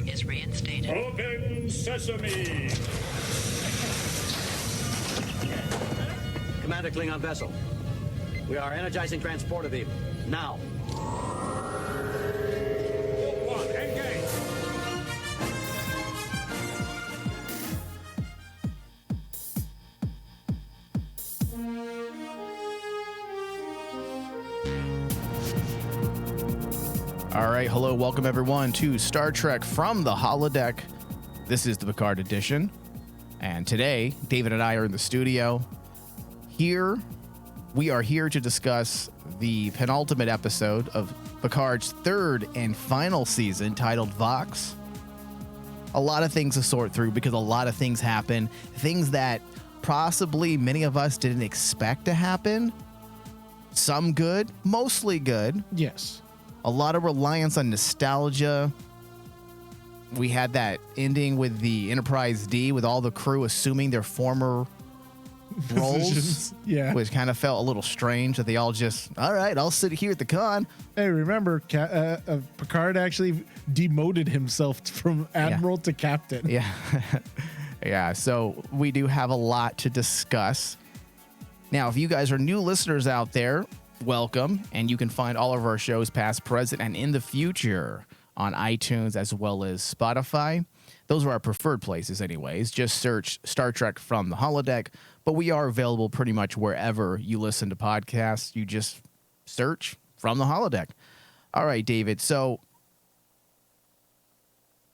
is reinstated. Open sesame! Commander Klingon vessel. We are energizing transporter beam. Now. One, engage! All right, hello, welcome everyone to Star Trek from the Holodeck. This is the Picard edition, and today, David and I are in the studio. We are here to discuss the penultimate episode of Picard's third and final season, titled Vox. A lot of things to sort through because a lot of things happen, things that possibly many of us didn't expect to happen. Some good, mostly good. Yes. A lot of reliance on nostalgia. We had that ending with the Enterprise D with all the crew assuming their former roles. Yeah. Which kind of felt a little strange that they all just, all right, I'll sit here at the con. Hey, remember, Picard actually demoted himself from admiral to captain. Yeah. Yeah, so we do have a lot to discuss. Now, if you guys are new listeners out there, welcome, and you can find all of our shows past, present, and in the future on iTunes as well as Spotify. Those are our preferred places anyways. Just search Star Trek from the Holodeck, but we are available pretty much wherever you listen to podcasts. You just search from the Holodeck. All right, David, so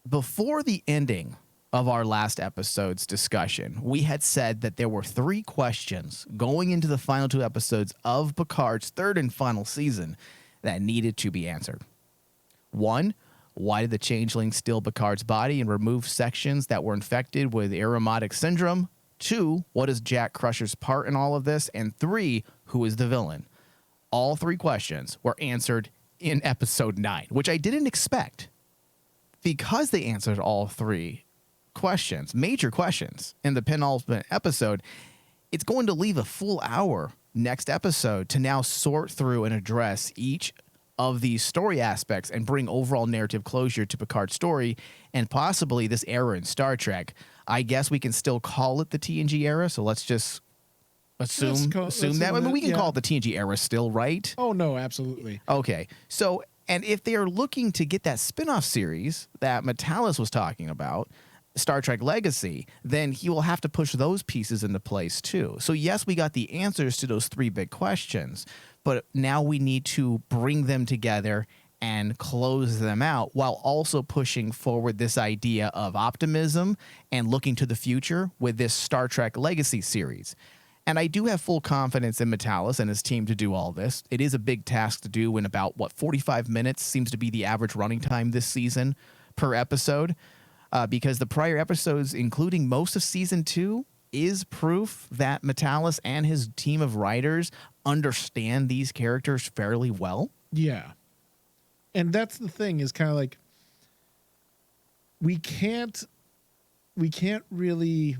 before the ending of our last episode's discussion, we had said that there were 3 questions going into the final 2 episodes of Picard's third and final season that needed to be answered. 1, why did the changeling steal Picard's body and remove sections that were infected with aromatic syndrome? 2, what is Jack Crusher's part in all of this? And 3, who is the villain? All 3 questions were answered in episode 9, which I didn't expect. Because they answered all 3 questions, major questions, in the penultimate episode, it's going to leave a full hour next episode to now sort through and address each of these story aspects and bring overall narrative closure to Picard's story and possibly this era in Star Trek. I guess we can still call it the TNG era, so let's just assume that. I mean, we can call it the TNG era still, right? Oh, no, absolutely. Okay, so, and if they are looking to get that spin-off series that Metalis was talking about, Star Trek Legacy, then he will have to push those pieces into place too. So yes, we got the answers to those 3 big questions, but now we need to bring them together and close them out while also pushing forward this idea of optimism and looking to the future with this Star Trek Legacy series. And I do have full confidence in Metalis and his team to do all this. It is a big task to do in about, 45 minutes seems to be the average running time this season per episode. Because the prior episodes, including most of season 2, is proof that Metalis and his team of writers understand these characters fairly well. Yeah. And that's the thing, is kind of like, we can't really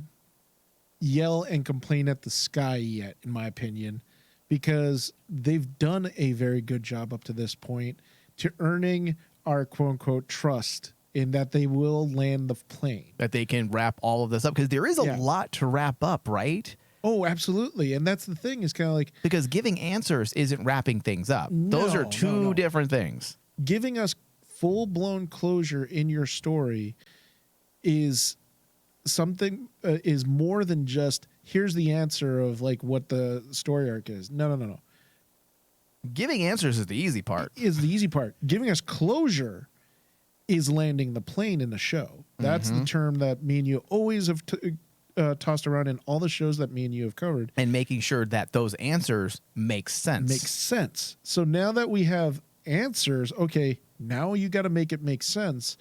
yell and complain at the sky yet, in my opinion, because they've done a very good job up to this point to earning our quote unquote trust in that they will land the plane. That they can wrap all of this up, because there is a lot to wrap up, right? Oh, absolutely. And that's the thing, is kind of like, because giving answers isn't wrapping things up. Those are two different things. Giving us full-blown closure in your story is something, is more than just, here's the answer of like what the story arc is. No. Giving answers is the easy part. Giving us closure is landing the plane in the show. That's the term that me and you always have tossed around in all the shows that me and you have covered. And making sure that those answers make sense. So now that we have answers, okay, now you got to make it make sense,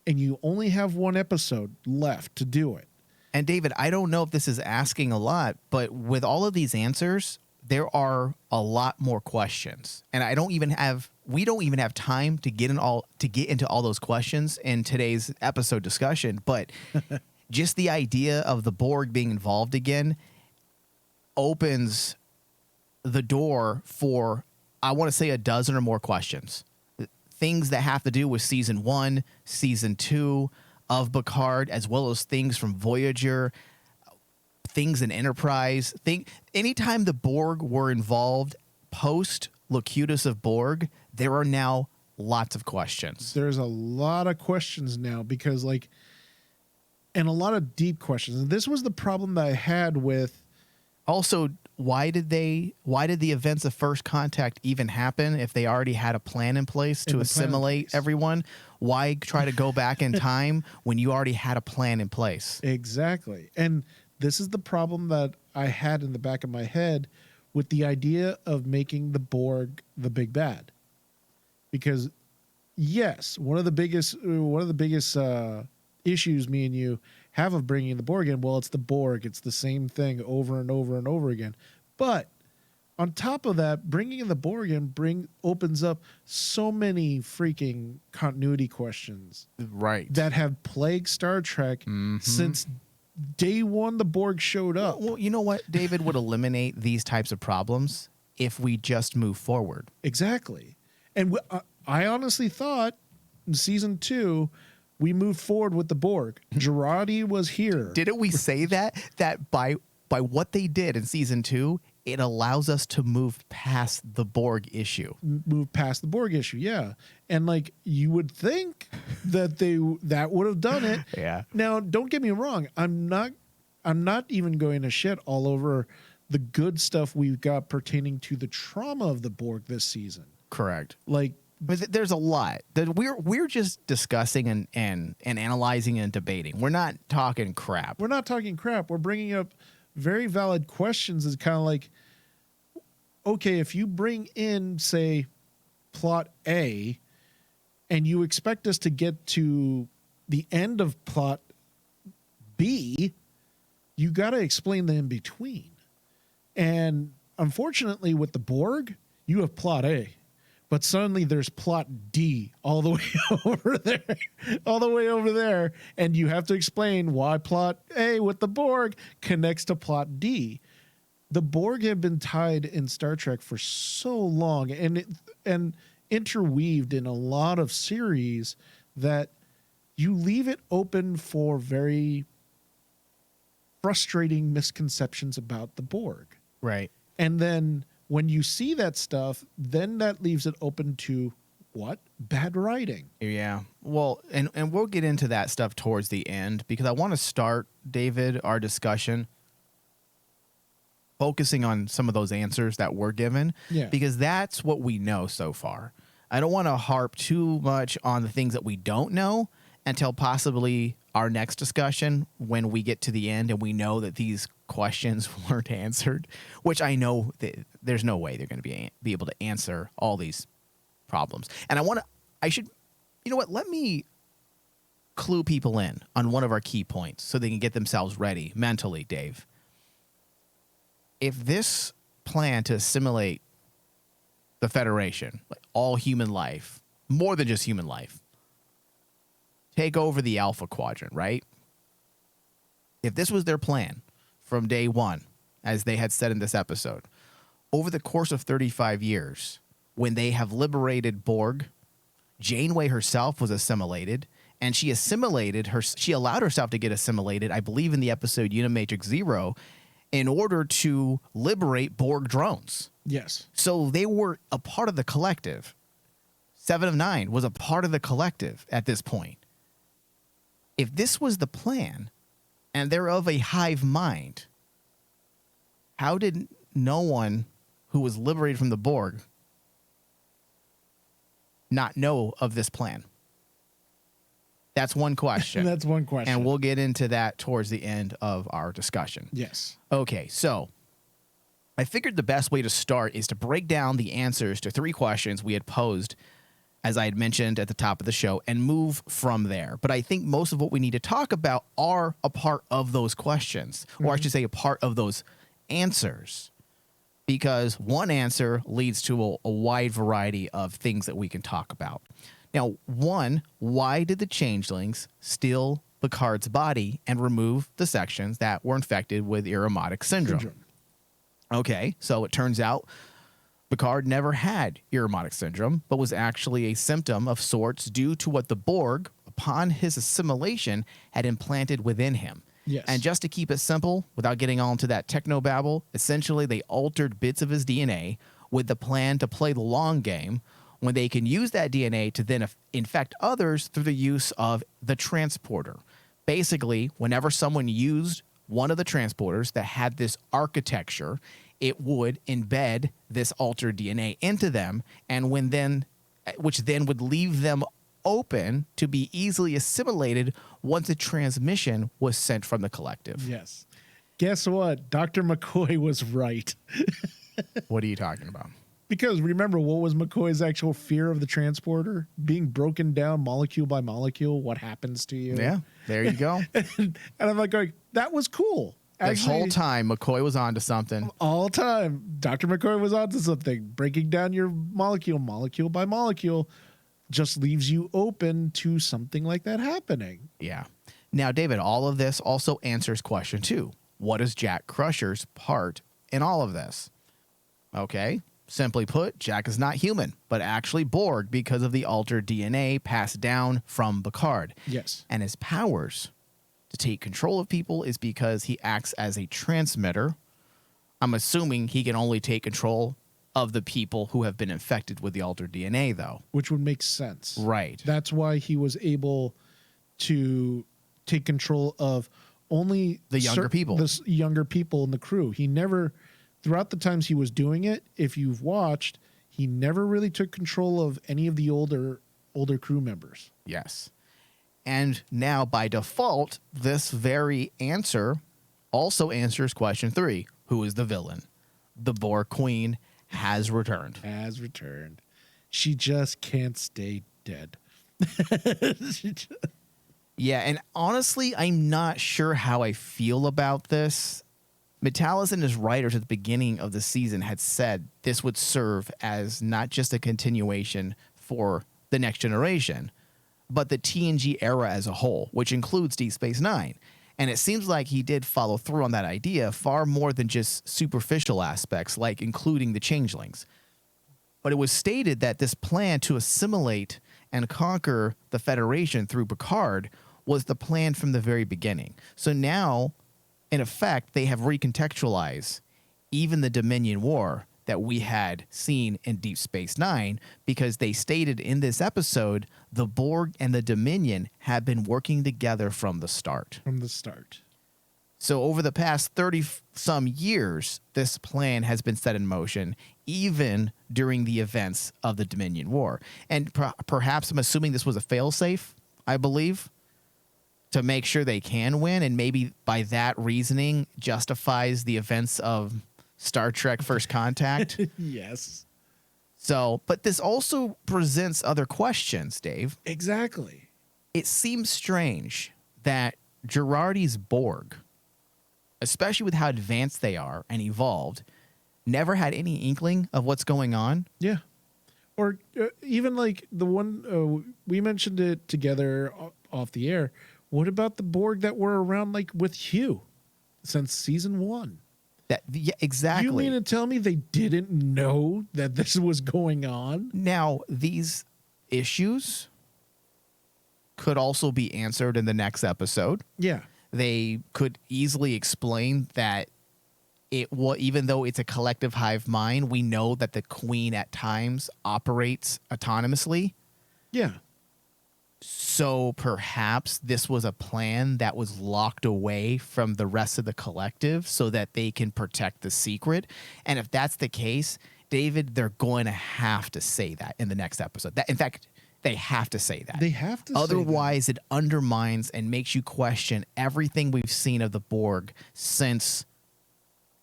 and you only have 1 episode left to do it. And David, I don't know if this is asking a lot, but with all of these answers, there are a lot more questions. And we don't even have time to get into all those questions in today's episode discussion, but just the idea of the Borg being involved again opens the door for, I want to say, a dozen or more questions. things that have to do with season 1, season 2 of Picard, as well as things from Voyager, things in Enterprise. Anytime the Borg were involved post Locutus of Borg, there are now lots of questions. There's a lot of questions now because and a lot of deep questions. And this was the problem that I had with. Also, why did the events of First Contact even happen if they already had a plan in place to assimilate everyone? Why try to go back in time when you already had a plan in place? Exactly. And this is the problem that I had in the back of my head with the idea of making the Borg the big bad. Because yes, one of the biggest issues me and you have of bringing the Borg in, well, it's the Borg. It's the same thing over and over and over again. But on top of that, bringing in the Borg in opens up so many freaking continuity questions. Right. That have plagued Star Trek since day one the Borg showed up. Well, you know what? David would eliminate these types of problems if we just move forward. Exactly. And I honestly thought in season 2, we moved forward with the Borg. Girardi was here. Didn't we say that by what they did in season 2, it allows us to move past the Borg issue. Move past the Borg issue, yeah. And you would think that that would have done it. Yeah. Now, don't get me wrong. I'm not even going to shit all over the good stuff we've got pertaining to the trauma of the Borg this season. Correct. But there's a lot that we're just discussing and analyzing and debating. We're not talking crap. We're not talking crap. We're bringing up very valid questions. It's kind of okay, if you bring in, say, plot A, and you expect us to get to the end of plot B, you got to explain the in between. And unfortunately, with the Borg, you have plot A. But suddenly there's plot D all the way over there, and you have to explain why plot A with the Borg connects to plot D. The Borg have been tied in Star Trek for so long and interweaved in a lot of series that you leave it open for very frustrating misconceptions about the Borg. Right. And then when you see that stuff, then that leaves it open to what? Bad writing. Yeah. Well, and we'll get into that stuff towards the end because I want to start, David, our discussion focusing on some of those answers that were given. Yeah. Because that's what we know so far. I don't want to harp too much on the things that we don't know until possibly our next discussion when we get to the end and we know that these questions weren't answered, which I know that there's no way they're going to be able to answer all these problems. And let me clue people in on one of our key points so they can get themselves ready mentally, Dave. If this plan to assimilate the Federation, like all human life, more than just human life, take over the Alpha Quadrant, right? If this was their plan from day one, as they had said in this episode, over the course of 35 years, when they have liberated Borg, Janeway herself was assimilated, and she allowed herself to get assimilated, I believe in the episode Unimatrix Zero, in order to liberate Borg drones. Yes. So they were a part of the collective. 7 of 9 was a part of the collective at this point. If this was the plan, and they're of a hive mind, how did no one who was liberated from the Borg not know of this plan? That's one question. That's one question. And we'll get into that towards the end of our discussion. Yes. Okay, so I figured the best way to start is to break down the answers to 3 questions we had posed, as I had mentioned at the top of the show, and move from there. But I think most of what we need to talk about are a part of those questions, or I should say a part of those answers, because one answer leads to a wide variety of things that we can talk about. Now, one, why did the changelings steal Picard's body and remove the sections that were infected with Irumodic syndrome? Okay, so it turns out Picard never had Irumodic syndrome, but was actually a symptom of sorts due to what the Borg, upon his assimilation, had implanted within him. Yes. And just to keep it simple, without getting all into that technobabble, essentially they altered bits of his DNA with the plan to play the long game, when they can use that DNA to then infect others through the use of the transporter. Basically, whenever someone used one of the transporters that had this architecture, it would embed this altered DNA into them, and which then would leave them open to be easily assimilated once a transmission was sent from the collective. Yes. Guess what? Dr. McCoy was right. What are you talking about? Because remember, what was McCoy's actual fear of the transporter? Being broken down molecule by molecule, what happens to you? Yeah, there you go. And I'm like going, that was cool. This whole time, McCoy was onto something. All time, Dr. McCoy was onto something. Breaking down your molecule by molecule just leaves you open to something like that happening. Yeah. Now, David, all of this also answers question 2. What is Jack Crusher's part in all of this? Okay. Simply put, Jack is not human, but actually Borg because of the altered DNA passed down from Picard. Yes. And his powers to take control of people is because he acts as a transmitter. I'm assuming he can only take control of the people who have been infected with the altered DNA, though. Which would make sense. Right. That's why he was able to take control of only the younger people. The younger people in the crew. He never, throughout the times he was doing it, if you've watched, he never really took control of any of the older crew members. Yes. And now, by default, this very answer also answers question 3. Who is the villain? The Borg Queen has returned. Has returned. She just can't stay dead. Yeah, and honestly, I'm not sure how I feel about this. Metalis and his writers at the beginning of the season had said this would serve as not just a continuation for the Next Generation, but the TNG era as a whole, which includes Deep Space Nine. And it seems like he did follow through on that idea far more than just superficial aspects, like including the changelings. But it was stated that this plan to assimilate and conquer the Federation through Picard was the plan from the very beginning. So now, in effect, they have recontextualized even the Dominion War that we had seen in Deep Space Nine, because they stated in this episode the Borg and the Dominion have been working together from the start. From the start. So over the past 30-some years, this plan has been set in motion, even during the events of the Dominion War. And perhaps I'm assuming this was a failsafe, I believe, to make sure they can win, and maybe by that reasoning justifies the events of Star Trek First Contact. Yes. So, but this also presents other questions, Dave. Exactly. It seems strange that Girardi's Borg, especially with how advanced they are and evolved, never had any inkling of what's going on. Yeah. Or even like the one we mentioned it together off the air. What about the Borg that were around like with Hugh since season 1? Yeah, exactly. You mean to tell me they didn't know that this was going on? Now, these issues could also be answered in the next episode. Yeah. They could easily explain that even though it's a collective hive mind, we know that the Queen at times operates autonomously. Yeah. So perhaps this was a plan that was locked away from the rest of the collective so that they can protect the secret. And if that's the case, David, they're going to have to say that in the next episode. In fact, they have to say that. They have to. Otherwise, it undermines and makes you question everything we've seen of the Borg since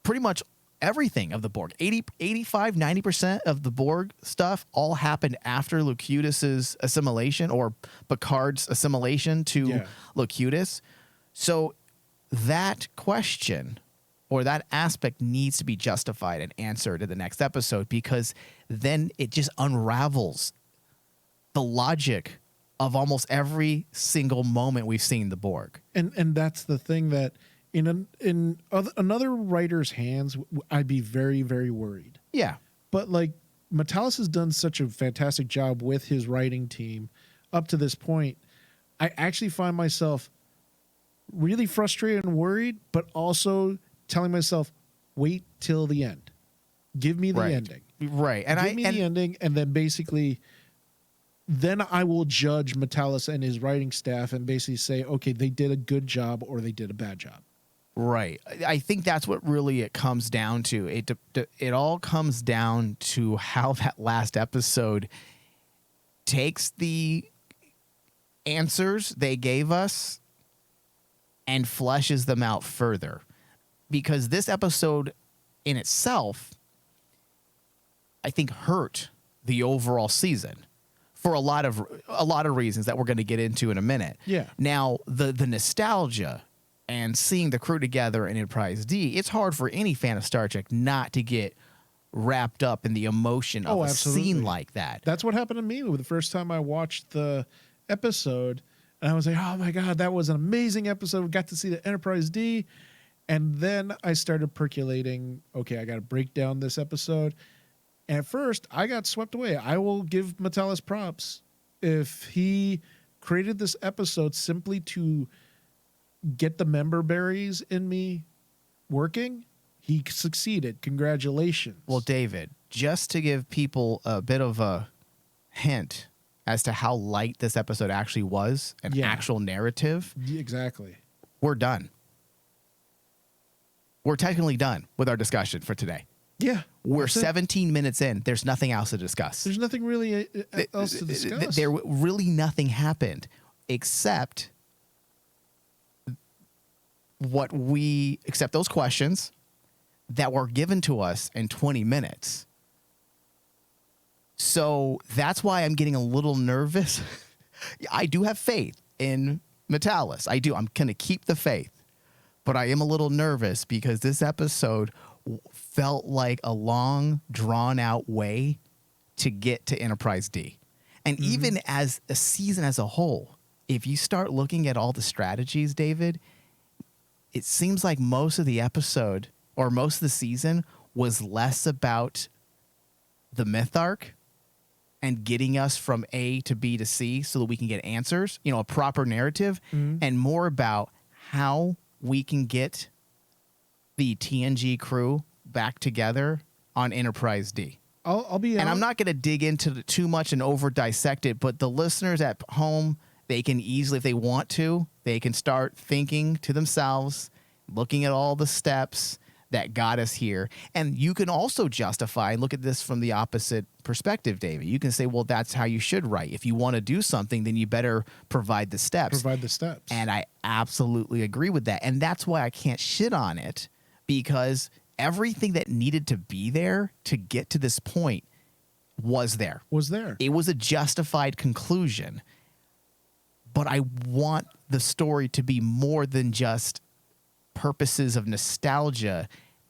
pretty much everything of the Borg. 85, 90% of the Borg stuff all happened after Locutus's assimilation, or Picard's assimilation to Locutus. So that question or that aspect needs to be justified and answered in the next episode, because then it just unravels the logic of almost every single moment we've seen the Borg. And that's the thing, that in another writer's hands, I'd be very, very worried. Yeah. But like Metalis has done such a fantastic job with his writing team up to this point. I actually find myself really frustrated and worried, but also telling myself, wait till the end. Give me the ending. Right. Give me the ending, and then basically then I will judge Metalis and his writing staff and basically say, okay, they did a good job or they did a bad job. Right. I think that's what really it comes down to. It all comes down to how that last episode takes the answers they gave us and fleshes them out further. Because this episode in itself, I think, hurt the overall season for a lot of reasons that we're going to get into in a minute. Yeah. Now, the nostalgia and seeing the crew together in Enterprise D, it's hard for any fan of Star Trek not to get wrapped up in the emotion of a scene like that. That's what happened to me the first time I watched the episode. And I was like, oh my God, that was an amazing episode. We got to see the Enterprise D. And then I started percolating, okay, I got to break down this episode. And at first, I got swept away. I will give Metalis props. If he created this episode simply to get the member berries in me working, he succeeded. Congratulations. Well, David, just to give people a bit of a hint as to how light this episode actually was, an actual narrative. Exactly. We're done. We're technically done with our discussion for today. Yeah. We're 17 minutes in. There's nothing else to discuss. There's nothing really else to discuss. There really nothing happened except those questions that were given to us in 20 minutes. So that's why I'm getting a little nervous. I do have faith in Metalis. I do. I'm going to keep the faith. But I am a little nervous because this episode felt like a long, drawn-out way to get to Enterprise D. And even as a season as a whole, if you start looking at all the strategies, David, it seems like most of the episode or most of the season was less about the myth arc and getting us from A to B to C so that we can get answers, a proper narrative, and more about how we can get the TNG crew back together on Enterprise D. I'll be, and I'm not going to dig into too much and over dissect it, but the listeners at home, they can easily, if they want to, they can start thinking to themselves, looking at all the steps that got us here. And you can also justify and look at this from the opposite perspective, David. You can say, well, that's how you should write. If you want to do something, then you better provide the steps. Provide the steps. And I absolutely agree with that. And that's why I can't shit on it, because everything that needed to be there to get to this point was there. It was a justified conclusion. But I want the story to be more than just purposes of nostalgia,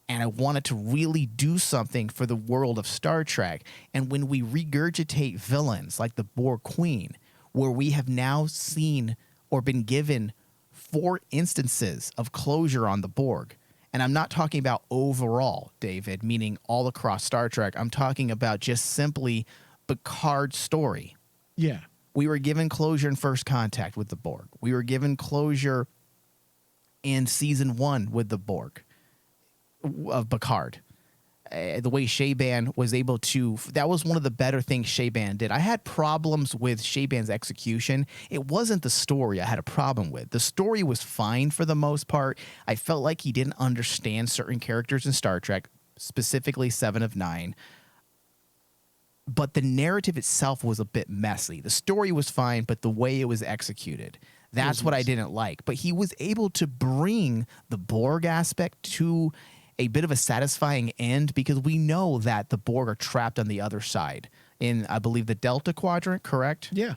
and I want it to really do something for the world of Star Trek. And when we regurgitate villains like the Borg Queen, where we have now seen or been given 4 instances of closure on the Borg, and I'm not talking about overall, David, meaning all across Star Trek. I'm talking about just simply Picard's story. Yeah. We were given closure in First Contact with the Borg. We were given closure in season 1 with the Borg of Picard. The way Shaban was able to, that was one of the better things Shaban did. I had problems with Shaban's execution. It wasn't the story I had a problem with. The story was fine for the most part. I felt like he didn't understand certain characters in Star Trek, specifically 7 of 9. But the narrative itself was a bit messy. The story was fine, but the way it was executed, that's what I didn't like. But he was able to bring the Borg aspect to a bit of a satisfying end, because we know that the Borg are trapped on the other side in, I believe, the Delta Quadrant, correct? Yeah.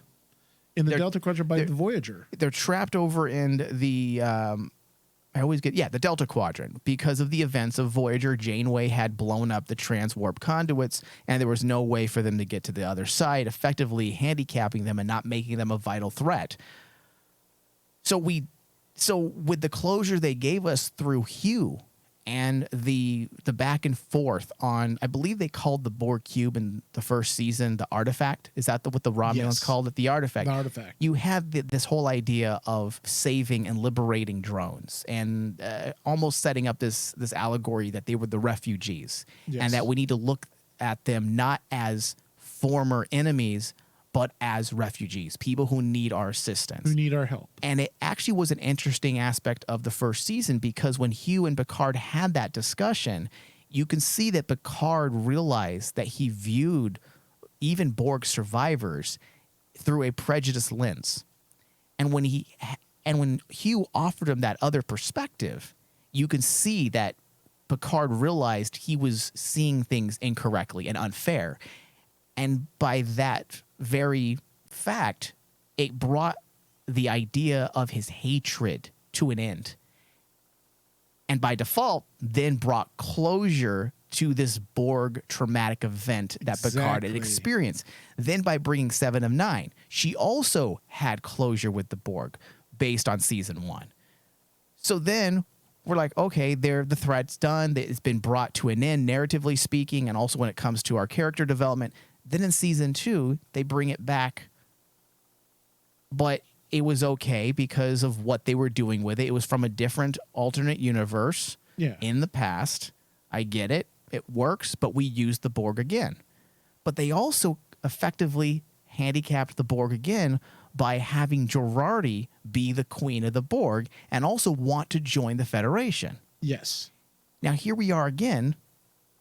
In the Delta Quadrant by the Voyager. They're trapped over in the, the Delta Quadrant because of the events of Voyager. Janeway had blown up the transwarp conduits, and there was no way for them to get to the other side, effectively handicapping them and not making them a vital threat. So with the closure they gave us through Hugh and the back and forth on, I believe they called the Borg cube in the first season the artifact. Is that what the Romulans Yes. called it? The artifact. The artifact. You have this whole idea of saving and liberating drones, and almost setting up this allegory that they were the refugees, Yes. and that we need to look at them not as former enemies, but as refugees, people who need our assistance. Who need our help. And it actually was an interesting aspect of the first season, because when Hugh and Picard had that discussion, you can see that Picard realized that he viewed even Borg survivors through a prejudiced lens. And when Hugh offered him that other perspective, you can see that Picard realized he was seeing things incorrectly and unfair. And by that very fact, it brought the idea of his hatred to an end. And by default, then brought closure to this Borg traumatic event that Picard had Exactly. experienced. Then by bringing Seven of Nine, she also had closure with the Borg based on season 1. So then we're like, okay, the threat's done. It's been brought to an end, narratively speaking, and also when it comes to our character development. Then in season 2, they bring it back, but it was okay because of what they were doing with it. It was from a different alternate universe in the past. I get it. It works, but we used the Borg again. But they also effectively handicapped the Borg again by having Girardi be the queen of the Borg and also want to join the Federation. Yes. Now here we are again,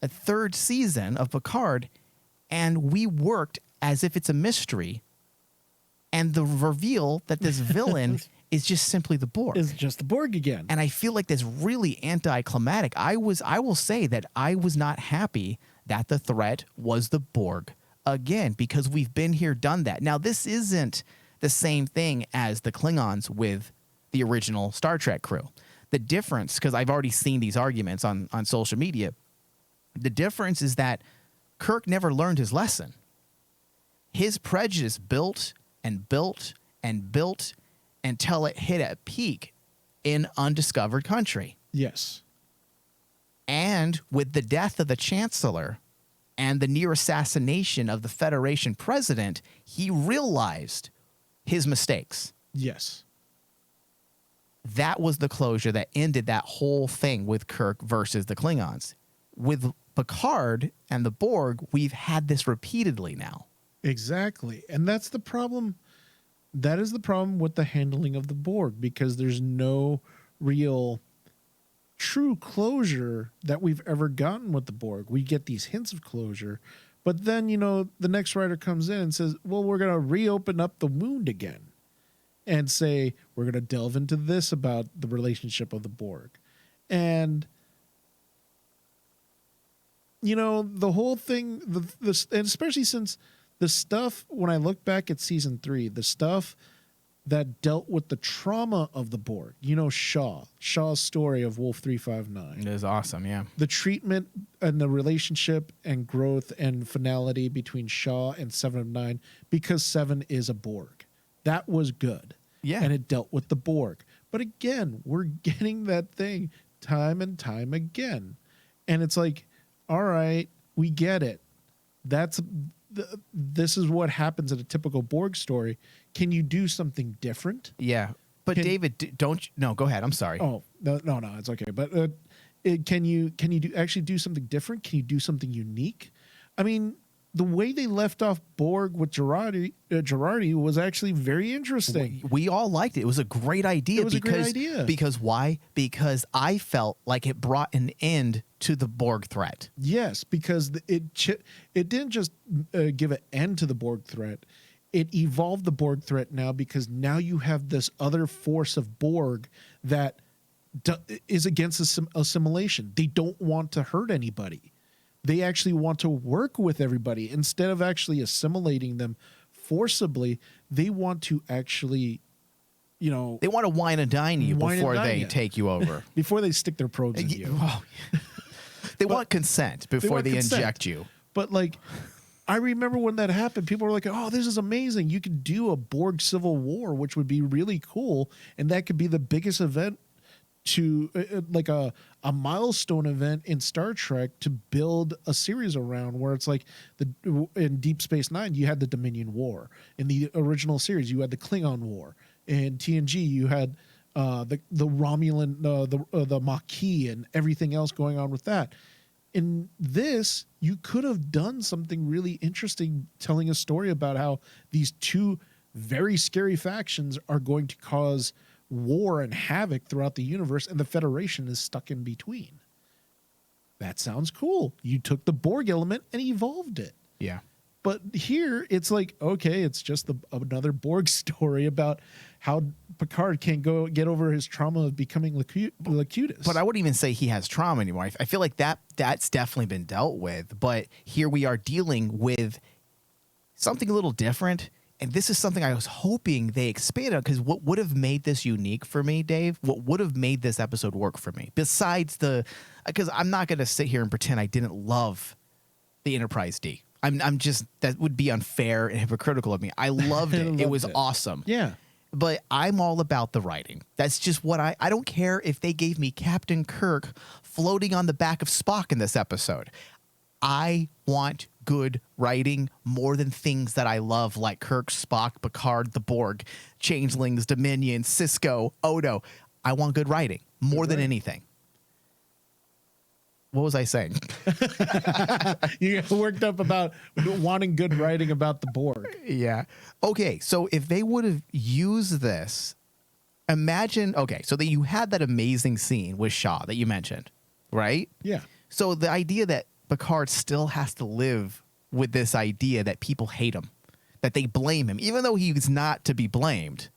a third season of Picard, and we worked as if it's a mystery, and the reveal that this villain is just simply the Borg. It's just the Borg again. And I feel like that's really anticlimactic. I will say that I was not happy that the threat was the Borg again, because we've been here, done that. Now, this isn't the same thing as the Klingons with the original Star Trek crew. The difference, because I've already seen these arguments on social media, the difference is that Kirk never learned his lesson. His prejudice built and built and built until it hit a peak in undiscovered country. Yes. And with the death of the Chancellor and the near assassination of the Federation president, he realized his mistakes. Yes. That was the closure that ended that whole thing with Kirk versus the Klingons. With Picard and the Borg, we've had this repeatedly now. Exactly. And that's the problem. That is the problem with the handling of the Borg, because there's no real true closure that we've ever gotten with the Borg. We get these hints of closure, but then, the next writer comes in and says, well, we're going to reopen up the wound again and say, we're going to delve into this about the relationship of the Borg. And the whole thing, and especially since the stuff, when I look back at season 3, the stuff that dealt with the trauma of the Borg, Shaw's story of Wolf 359. It is awesome, yeah. The treatment and the relationship and growth and finality between Shaw and Seven of Nine, because Seven is a Borg. That was good. Yeah. And it dealt with the Borg. But again, we're getting that thing time and time again. And it's like, all right, we get it. This is what happens in a typical Borg story. Can you do something different? Yeah. But David, no, go ahead. I'm sorry. Oh, no, it's okay. But can you do something different? Can you do something unique? I mean, the way they left off Borg with Girardi was actually very interesting. We all liked it. It was a great idea. It was a great idea. Because why? Because I felt like it brought an end to the Borg threat. Yes, because it didn't just give an end to the Borg threat. It evolved the Borg threat now, because now you have this other force of Borg that is against assimilation. They don't want to hurt anybody. They actually want to work with everybody. Instead of actually assimilating them forcibly, they want to actually, They want to wine and dine you before they take you over. before they stick their probes in you. Well, they want consent before want they consent. inject you. But I remember when that happened, people were like, oh, this is amazing. You could do a Borg civil war, which would be really cool. And that could be the biggest event to like a milestone event in Star Trek to build a series around, where it's like in Deep Space Nine you had the Dominion War, in the original series you had the Klingon War, in TNG you had the Romulan the Maquis and everything else going on with that. In this, you could have done something really interesting, telling a story about how these two very scary factions are going to cause war and havoc throughout the universe, and the Federation is stuck in between. That sounds cool. You took the Borg element and evolved it. Yeah. But here it's like, okay, it's just another Borg story about how Picard can't go get over his trauma of becoming Locutus. But I wouldn't even say he has trauma anymore. I feel like that's definitely been dealt with. But here we are dealing with something a little different. And this is something I was hoping they expanded on, because what would have made this unique for me, Dave, what would have made this episode work for me, besides because I'm not going to sit here and pretend I didn't love the Enterprise D. I'm just, that would be unfair and hypocritical of me. I loved it. It was awesome. Yeah. But I'm all about the writing. That's just what I don't care if they gave me Captain Kirk floating on the back of Spock in this episode. I want good writing more than things that I love, like Kirk, Spock, Picard, the Borg, Changelings, Dominion, Cisco, Odo. I want good writing more than anything. What was I saying? You got worked up about wanting good writing about the Borg. Yeah. Okay, so if they would have used this, imagine, okay, so that you had that amazing scene with Shaw that you mentioned, right? Yeah. So the idea that Picard still has to live with this idea that people hate him, that they blame him, even though he's not to be blamed.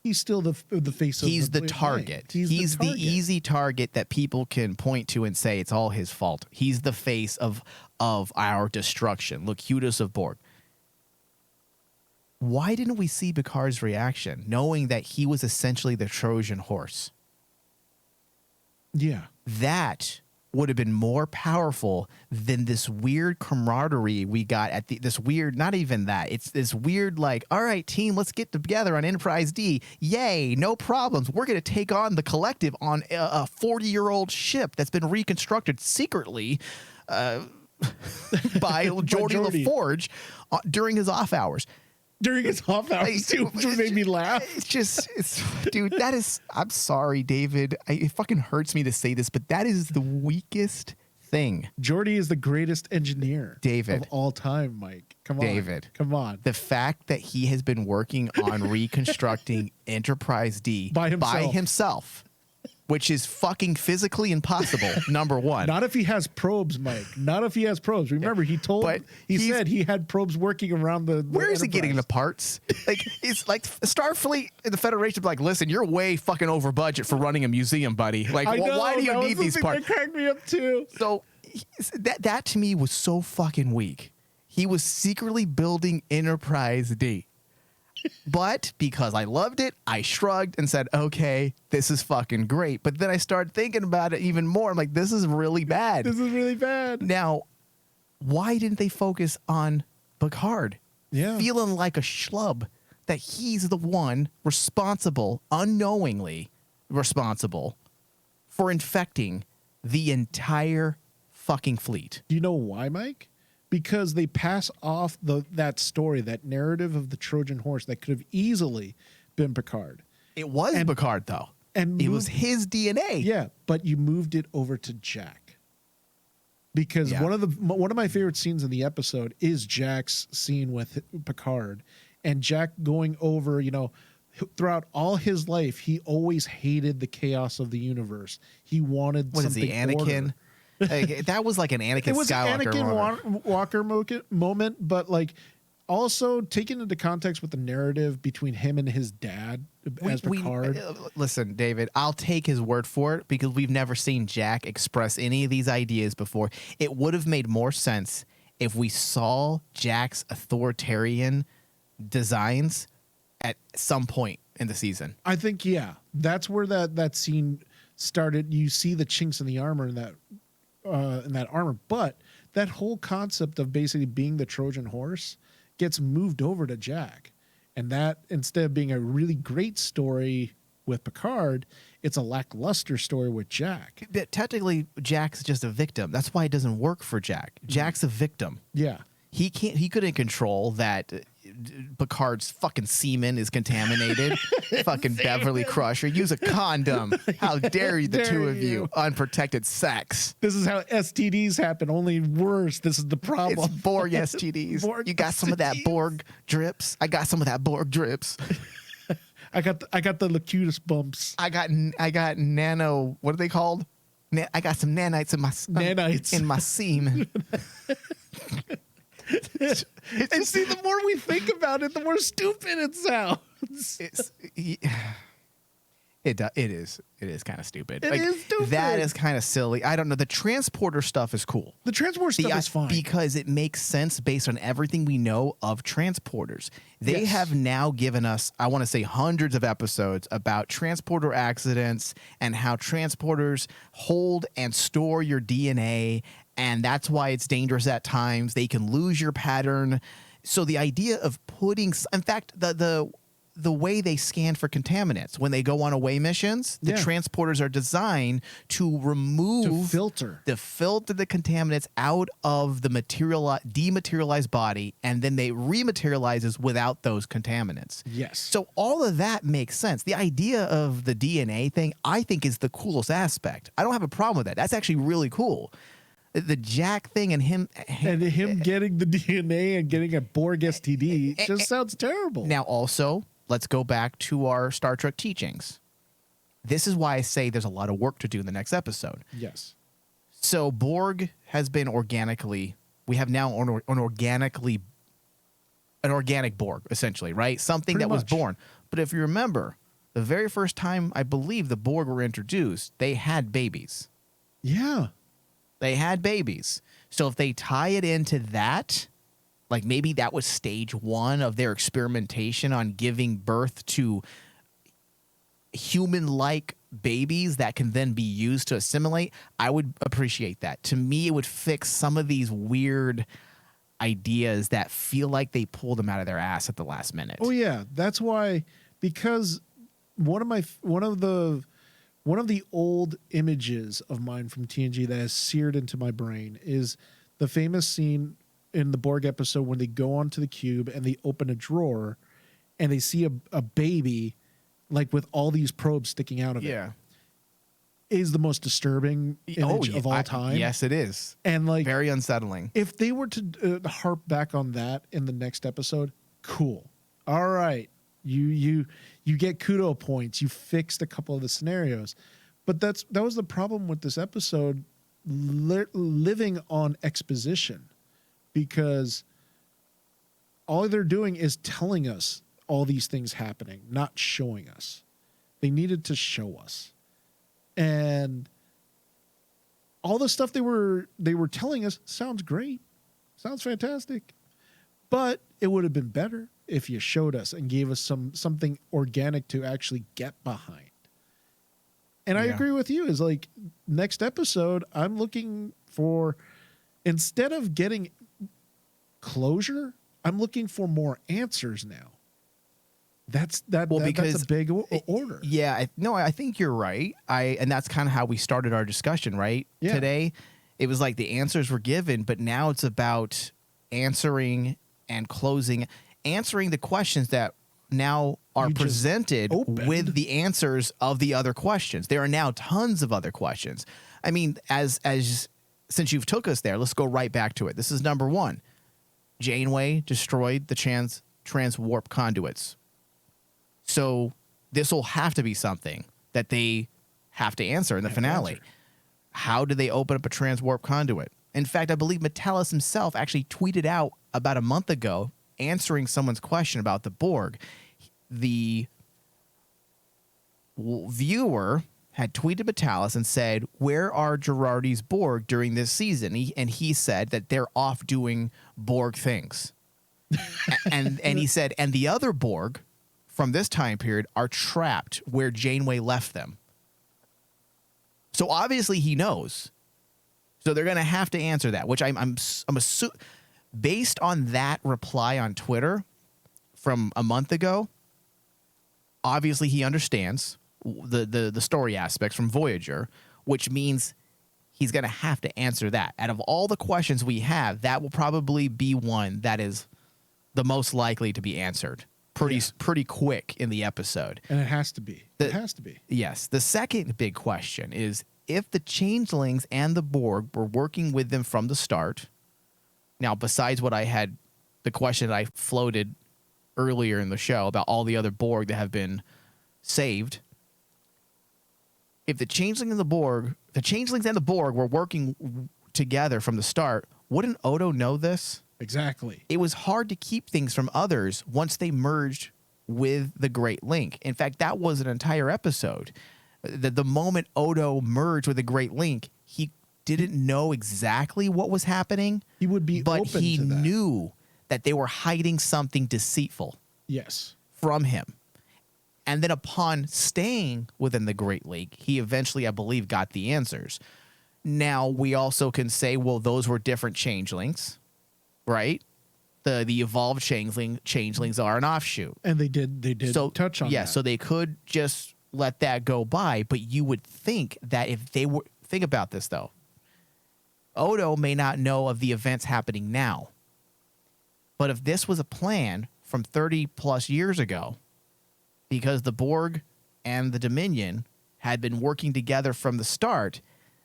He's still the face of He's the target. He's the easy target that people can point to and say it's all his fault. He's the face of our destruction. Locutus of Borg. Why didn't we see Picard's reaction, knowing that he was essentially the Trojan horse? Yeah. That would have been more powerful than this weird camaraderie we got at this weird, not even that. It's this weird, like, all right, team, let's get together on Enterprise D. Yay, no problems. We're going to take on the collective on a 40-year-old ship that's been reconstructed secretly by Geordi LaForge during his off hours. During his off hours, too, which made me laugh. Dude, that is, I'm sorry, David. It fucking hurts me to say this, but that is the weakest thing. Geordi is the greatest engineer, David, of all time, Mike. Come on. David. Come on. The fact that he has been working on reconstructing Enterprise D by himself. Which is fucking physically impossible, number one. Not if he has probes, Mike. Not if he has probes. Remember, he said he had probes working around the Where is he getting the parts? Like, it's like Starfleet and the Federation be like, listen, you're way fucking over budget for running a museum, buddy. Like, why do you need these parts? That cracked me up too. So that to me was so fucking weak. He was secretly building Enterprise D. But because I loved it, I shrugged and said, okay, this is fucking great. But then I started thinking about it even more. I'm like, this is really bad. This is really bad. Now, why didn't they focus on Picard? Yeah. Feeling like a schlub, that he's the one responsible, unknowingly responsible, for infecting the entire fucking fleet. Do you know why, Mike? Because they pass off that story, that narrative of the Trojan horse that could have easily been Picard. It was Picard, though. And it was his DNA. Yeah, but you moved it over to Jack. Because one of my favorite scenes in the episode is Jack's scene with Picard. And Jack going over, throughout all his life, he always hated the chaos of the universe. He wanted something Anakin? Order. That was like an Anakin Skywalker moment, but like also taken into context with the narrative between him and his dad as Picard. Listen, David, I'll take his word for it because we've never seen Jack express any of these ideas before. It would have made more sense if we saw Jack's authoritarian designs at some point in the season. I think, yeah, that's where that scene started. You see the chinks in the armor in that armor, but that whole concept of basically being the Trojan horse gets moved over to Jack, and that, instead of being a really great story with Picard, it's a lackluster story with Jack. But technically, Jack's just a victim. That's why it doesn't work for Jack. Jack's a victim. Yeah. He couldn't control that Picard's fucking semen is contaminated. Fucking Beverly Crusher. Use a condom. How dare you, the Dare two of you. you. Unprotected sex. This is how STDs happen, only worse. This is the It's problem. Borg STDs. Borg You got some of that STDs. Borg drips? I got some of that Borg drips. I got the Locutus bumps. I got nano, what are they called? I got some nanites in my Nanites. in my semen. And see, the more we think about it, the more stupid it sounds. It is kind of stupid. It is stupid. That is kind of silly. I don't know. The transporter stuff is cool. The transport stuff is fine. Because it makes sense based on everything we know of transporters. They Yes. have now given us, I want to say, hundreds of episodes about transporter accidents and how transporters hold and store your DNA, and that's why it's dangerous at times. They can lose your pattern. So the idea of putting, in fact, the way they scan for contaminants when they go on away missions, the Yeah. transporters are designed to remove To filter. the contaminants out of the dematerialized body, and then they rematerializes without those contaminants. Yes. So all of that makes sense. The idea of the DNA thing, I think, is the coolest aspect. I don't have a problem with that. That's actually really cool. The Jack thing and him getting the DNA and getting a Borg STD just sounds terrible. Now, also, let's go back to our Star Trek teachings. This is why I say there's a lot of work to do in the next episode. Yes. So Borg has been we have now an organic Borg, essentially, right? Something Pretty that was much. born. But if you remember, the very first time I believe the Borg were introduced, they had babies. Yeah. They had babies. So if they tie it into that, like maybe that was stage one of their experimentation on giving birth to human-like babies that can then be used to assimilate, I would appreciate that. To me, it would fix some of these weird ideas that feel like they pulled them out of their ass at the last minute. Oh yeah, that's why, because one of the old images of mine from TNG that has seared into my brain is the famous scene in the Borg episode when they go onto the cube and they open a drawer and they see a baby like with all these probes sticking out of it. Is the most disturbing image of all time. Yes, it is. And like Very unsettling. if they were to harp back on that in the next episode, cool. All right. You get kudo points. You fixed a couple of the scenarios. But that was the problem with this episode, living on exposition, because all they're doing is telling us all these things happening, not showing us. They needed to show us. And all the stuff they were telling us sounds great. Sounds fantastic. But it would have been better if you showed us and gave us something organic to actually get behind. And I Yeah. agree with you. Is like next episode, I'm looking for, instead of getting closure, I'm looking for more answers now. That's a big order. Yeah, I think you're right. And that's kind of how we started our discussion, right? Yeah. Today, it was like the answers were given, but now it's about answering and answering the questions that now are You just presented opened. with the answers of the other questions. There are now tons of other questions. I mean, as since you've took us there, let's go right back to it. This is number one. Janeway destroyed the trans warp conduits. So this will have to be something that they have to answer in the finale. answer. How do they open up a trans warp conduit? In fact, I believe Metellus himself actually tweeted out about a month ago answering someone's question about the Borg. The viewer had tweeted Metellus and said, "Where are Girardi's Borg during this season?" And he said that they're off doing Borg things. and he said, and the other Borg from this time period are trapped where Janeway left them. So obviously he knows. So they're going to have to answer that, which I'm assuming, based on that reply on Twitter from a month ago, obviously he understands the story aspects from Voyager, which means he's going to have to answer that. Out of all the questions we have, that will probably be one that is the most likely to be answered pretty quick in the episode. And it has to be. It has to be. Yes. The second big question is if the changelings and the Borg were working with them from the start. Now, besides what I had, the question that I floated earlier in the show about all the other Borg that have been saved. If the changelings and the Borg were working together from the start, wouldn't Odo know this? Exactly. It was hard to keep things from others once they merged with the Great Link. In fact, that was an entire episode. The moment Odo merged with the Great Link, he didn't know exactly what was happening. He would be but open he to that. knew that they were hiding something deceitful Yes. from him. And then upon staying within the Great Lake, he eventually, I believe, got the answers. Now, we also can say, well, those were different changelings, right? The evolved changelings are an offshoot. And they did touch on that. So they could just let that go by, but you would think that if they were... Think about this, though. Odo may not know of the events happening now. But if this was a plan from 30-plus years ago, because the Borg and the Dominion had been working together from the start,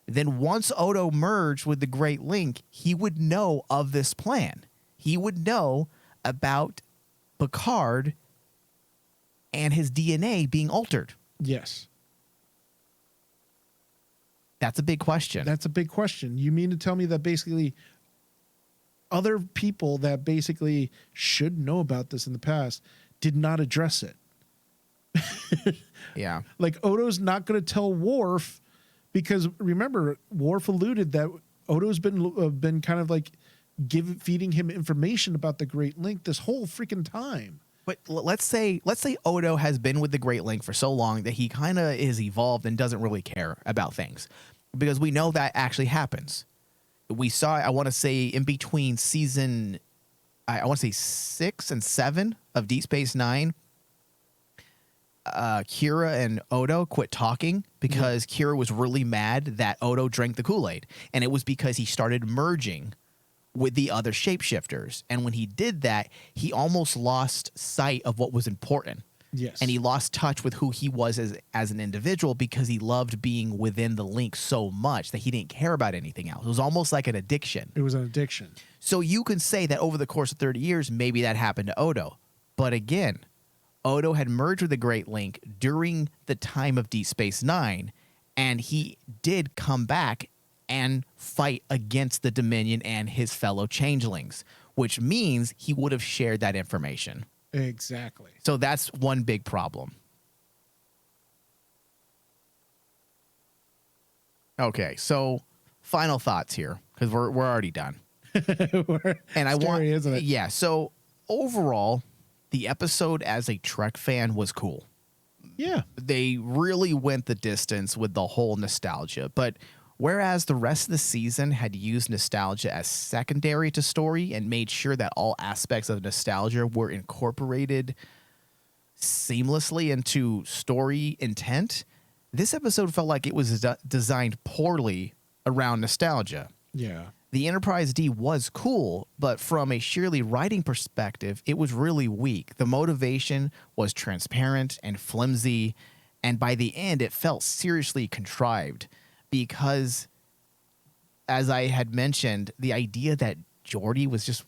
then once Odo merged with the Great Link, he would know of this plan. He would know about Picard and his DNA being altered. Yes. That's a big question. That's a big question. You mean to tell me that basically other people that basically should know about this in the past did not address it? Yeah. Like Odo's not going to tell Worf because remember, Worf alluded that Odo's been kind of like feeding him information about the Great Link this whole freaking time. But let's say Odo has been with the Great Link for so long that he kind of is evolved and doesn't really care about things, because we know that actually happens. We saw, I want to say, in between season, I want to say 6 and 7 of Deep Space Nine, Kira and Odo quit talking because Kira was really mad that Odo drank the Kool-Aid, and it was because he started merging with the other shapeshifters. And when he did that, he almost lost sight of what was important. Yes. And he lost touch with who he was as an individual because he loved being within the link so much that he didn't care about anything else. It was almost like an addiction. It was an addiction. So you can say that over the course of 30 years, maybe that happened to Odo. But again, Odo had merged with the Great Link during the time of Deep Space Nine, and he did come back and fight against the Dominion and his fellow changelings, which means he would have shared that information. Exactly. So that's one big problem. Okay, so final thoughts here, because we're already done. And I want, isn't it? Yeah. So overall, the episode as a Trek fan was cool. Yeah. They really went the distance with the whole nostalgia, but whereas the rest of the season had used nostalgia as secondary to story and made sure that all aspects of nostalgia were incorporated seamlessly into story intent, this episode felt like it was designed poorly around nostalgia. Yeah. The Enterprise D was cool, but from a sheerly writing perspective, it was really weak. The motivation was transparent and flimsy, and by the end, it felt seriously contrived. Because, as I had mentioned, the idea that Geordi was just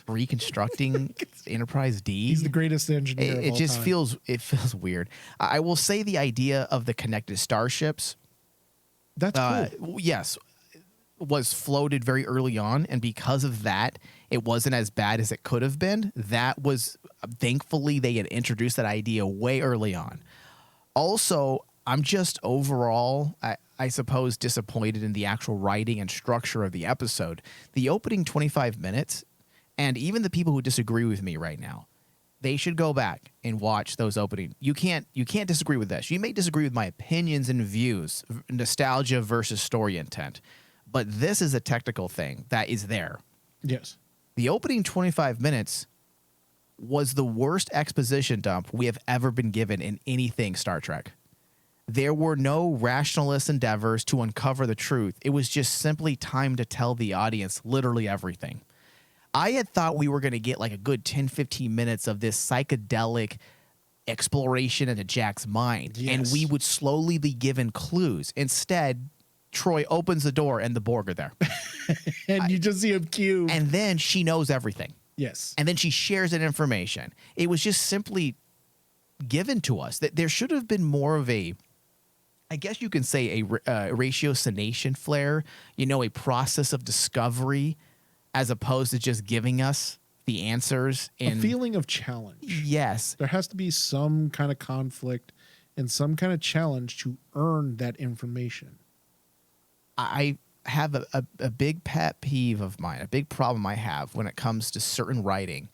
reconstructing Enterprise D. He's the greatest engineer of all It just time. feels weird. I will say the idea of the connected starships, That's cool. yes, was floated very early on, and because of that, it wasn't as bad as it could have been. That was, thankfully, they had introduced that idea way early on. Also, I'm just overall, I suppose, disappointed in the actual writing and structure of the episode. The opening 25 minutes, and even the people who disagree with me right now, they should go back and watch those opening. You can't disagree with this. You may disagree with my opinions and views, nostalgia versus story intent, but this is a technical thing that is there. Yes. The opening 25 minutes was the worst exposition dump we have ever been given in anything Star Trek. There were no rationalist endeavors to uncover the truth. It was just simply time to tell the audience literally everything. I had thought we were going to get like a good 10, 15 minutes of this psychedelic exploration into Jack's mind, and we would slowly be given clues. Instead, Troy opens the door and the Borg are there. And you just see him cube. And then she knows everything. Yes. And then she shares that information. It was just simply given to us. That there should have been more of a, I guess you can say, a ratiocination flair, you know, a process of discovery, as opposed to just giving us the answers. A feeling of challenge. Yes. There has to be some kind of conflict and some kind of challenge to earn that information. I have a big pet peeve of mine, a big problem I have when it comes to certain writing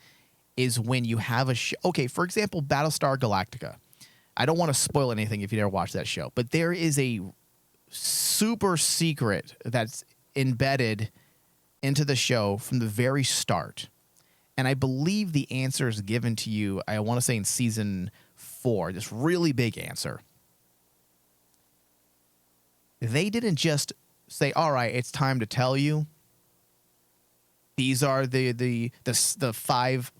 is when you have a show. Okay, for example, Battlestar Galactica. I don't want to spoil anything if you never watched that show, but there is a super secret that's embedded into the show from the very start. And I believe the answer is given to you, I want to say in season 4, this really big answer. They didn't just say, all right, it's time to tell you. These are the 5,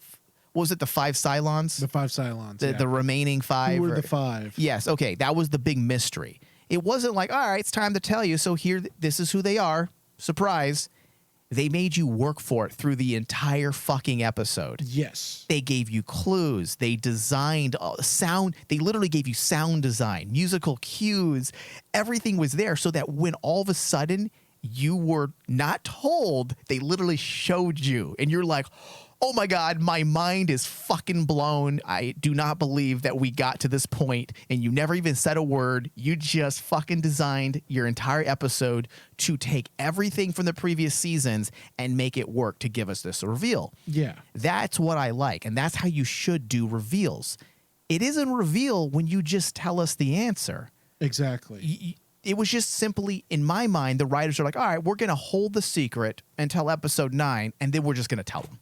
what was it, the 5 Cylons? The 5 Cylons. The remaining 5. Who were the 5? Yes, okay, that was the big mystery. It wasn't like, all right, it's time to tell you, so here, this is who they are. Surprise. They made you work for it through the entire fucking episode. Yes. They gave you clues. They designed sound. They literally gave you sound design, musical cues. Everything was there so that when all of a sudden you were not told, they literally showed you. And you're like, oh my God, my mind is fucking blown. I do not believe that we got to this point and you never even said a word. You just fucking designed your entire episode to take everything from the previous seasons and make it work to give us this reveal. Yeah. That's what I like. And that's how you should do reveals. It isn't a reveal when you just tell us the answer. Exactly. It was just simply, in my mind, the writers are like, all right, we're going to hold the secret until episode 9, and then we're just going to tell them.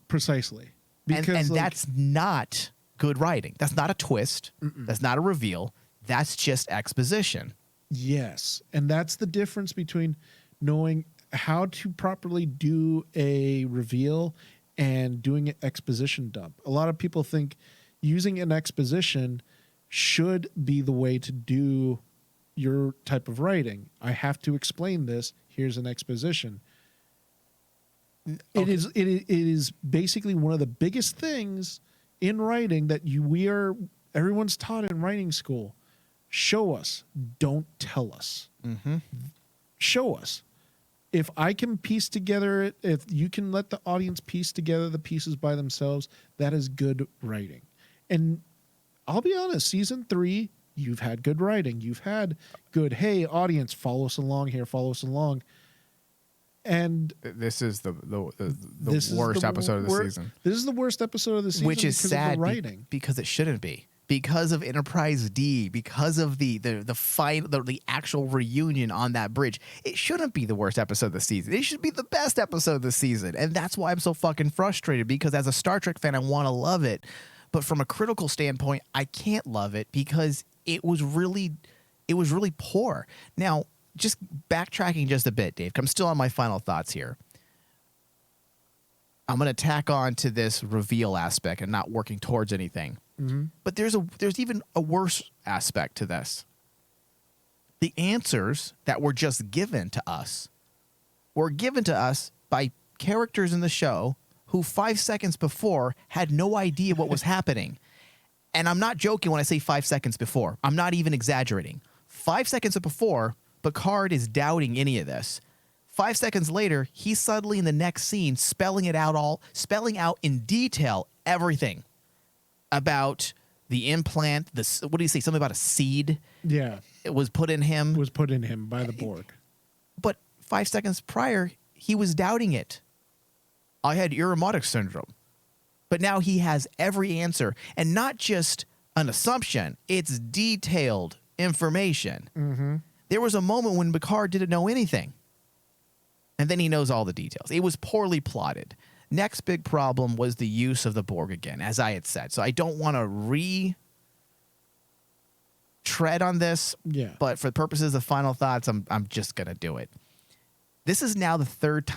Precisely. Because and that's not good writing. That's not a twist. That's not a reveal. That's just exposition. Yes. And that's the difference between knowing how to properly do a reveal and doing an exposition dump. A lot of people think using an exposition should be the way to do your type of writing. I have to explain this. Here's an exposition. Okay. It is basically one of the biggest things in writing that everyone's taught in writing school. Show us, don't tell us. Mm-hmm. Show us. If I can piece together, if you can let the audience piece together the pieces by themselves, that is good writing. And I'll be honest, season 3, you've had good writing. You've had good, hey, audience, follow us along here, follow us along. And this is the worst episode of the season. This is the worst episode of the season, which is sad writing. Because it shouldn't be. Because of Enterprise D, because of the fight, the actual reunion on that bridge, it shouldn't be the worst episode of the season. It should be the best episode of the season, and that's why I'm so fucking frustrated. Because as a Star Trek fan, I want to love it, but from a critical standpoint, I can't love it because it was really poor. Now, just backtracking just a bit, Dave, I'm still on my final thoughts here. I'm going to tack on to this reveal aspect and not working towards anything. Mm-hmm. But there's even a worse aspect to this. The answers that were just given to us were given to us by characters in the show who 5 seconds before had no idea what was happening. And I'm not joking when I say 5 seconds before. I'm not even exaggerating. 5 seconds before, Picard is doubting any of this. 5 seconds later, he's suddenly in the next scene spelling out in detail everything about the implant. What did he say? Something about a seed. Yeah, it was put in him. It was put in him by the Borg. But 5 seconds prior, he was doubting it. I had Irumodic syndrome. But now he has every answer, and not just an assumption. It's detailed information. Mm-hmm. There was a moment when Picard didn't know anything. And then he knows all the details. It was poorly plotted. Next big problem was the use of the Borg again, as I had said. So I don't want to tread on this, Yeah. but for the purposes of final thoughts, I'm just gonna do it. This is now the third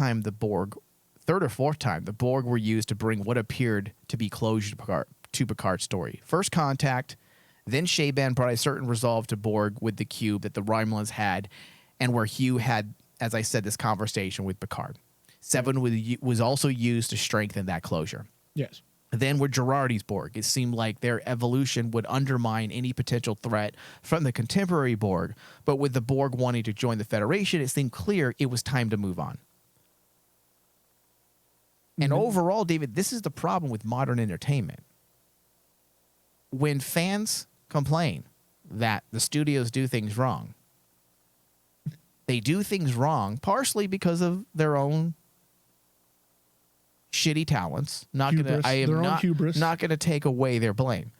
or fourth time the Borg were used to bring what appeared to be closure to Picard's story. First contact, then Shaban brought a certain resolve to Borg with the cube that the Romulans had, and where Hugh had, as I said, this conversation with Picard. Seven was also used to strengthen that closure. Yes. Then with Girardi's Borg, it seemed like their evolution would undermine any potential threat from the contemporary Borg, but with the Borg wanting to join the Federation, it seemed clear it was time to move on. And overall, David, this is the problem with modern entertainment. When fans complain that the studios do things wrong, they do things wrong partially because of their own shitty talents. I am not going to take away their blame.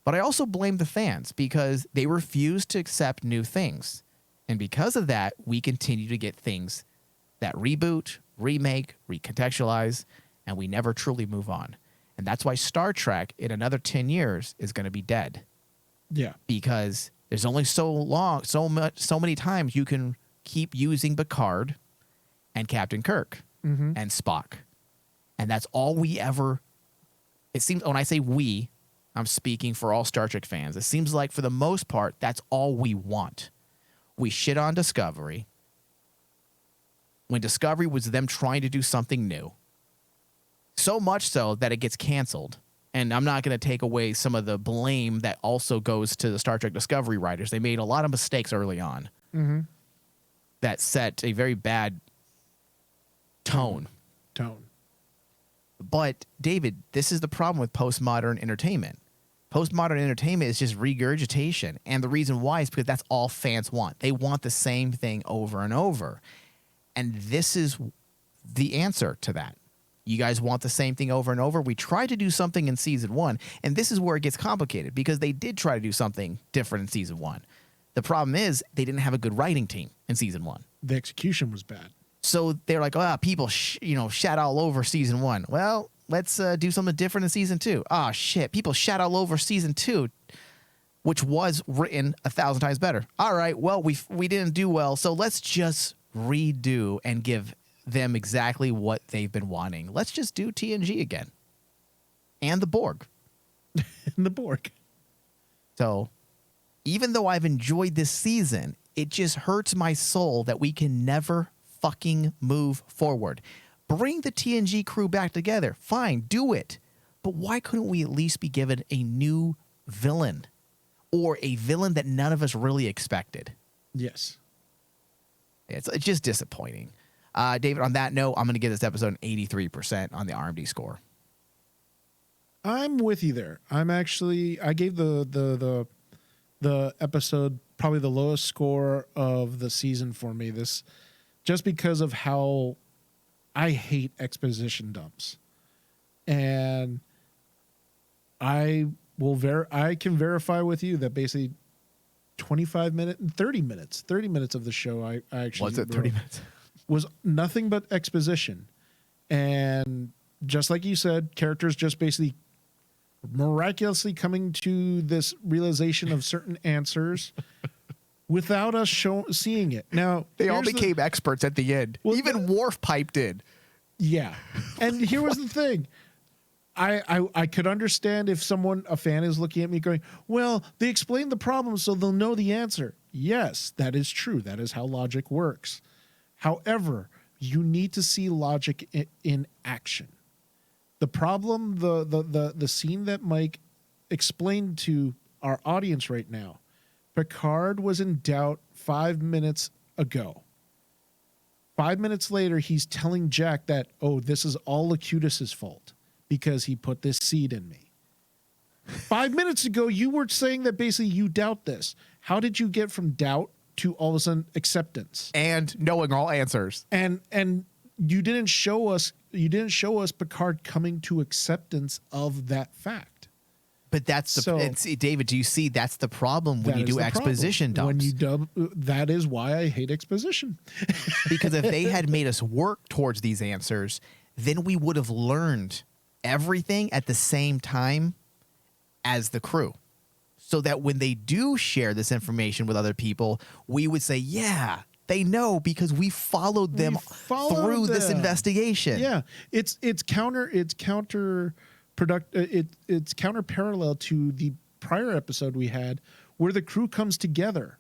But I also blame the fans because they refuse to accept new things. And because of that, we continue to get things that reboot, remake, recontextualize, and we never truly move on. And that's why Star Trek in another 10 years is going to be dead. Yeah. Because there's only so many times you can keep using Picard and Captain Kirk and Spock. And that's all we ever, it seems, when I say we, I'm speaking for all Star Trek fans. It seems like for the most part, that's all we want. We shit on Discovery when Discovery was them trying to do something new. So much so that it gets canceled. And I'm not going to take away some of the blame that also goes to the Star Trek Discovery writers. They made a lot of mistakes early on that set a very bad tone. But, David, this is the problem with postmodern entertainment. Postmodern entertainment is just regurgitation. And the reason why is because that's all fans want. They want the same thing over and over. And this is the answer to that. You guys want the same thing over and over. We tried to do something in season 1, and this is where it gets complicated because they did try to do something different in season 1. The problem is they didn't have a good writing team in season 1. The execution was bad. So they're like, people, shat all over season 1. Well, let's do something different in season 2. Oh, shit. People shat all over season 2, which was written 1,000 times better. All right. Well, we didn't do well. So let's just redo and give them exactly what they've been wanting. Let's just do TNG again. And the Borg. And the Borg. So even though I've enjoyed this season, it just hurts my soul that we can never fucking move forward. Bring the TNG crew back together. Fine, do it. But why couldn't we at least be given a new villain? Or a villain that none of us really expected? Yes. It's just disappointing. David, on that note, I'm going to give this episode an 83% on the RMD score. I'm with you there. I gave the episode probably the lowest score of the season for me. This just because of how I hate exposition dumps. And I can verify with you that basically 25 minutes and 30 minutes of the show I actually Was it 30 minutes? Was nothing but exposition. And just like you said, characters just basically miraculously coming to this realization of certain answers without us seeing it. Now, they all became experts at the end. Well, even Worf piped in. Yeah. And here was the thing. I could understand if a fan is looking at me going, well, they explained the problem so they'll know the answer. Yes, that is true. That is how logic works. However, you need to see logic in action. The problem, the scene that Mike explained to our audience right now, Picard was in doubt 5 minutes ago. 5 minutes later, he's telling Jack that, this is all Locutus's fault because he put this seed in me. 5 minutes ago, you were saying that basically you doubt this. How did you get from doubt to all of a sudden acceptance and knowing all answers? And you didn't show us Picard coming to acceptance of that fact. But that's David, do you see that's the problem when you do exposition dumps? When you that is why I hate exposition. Because if they had made us work towards these answers, then we would have learned everything at the same time as the crew. so that when they do share this information with other people, we would say, yeah, they know because we followed them through this investigation. Yeah, it's counter parallel to the prior episode we had where the crew comes together,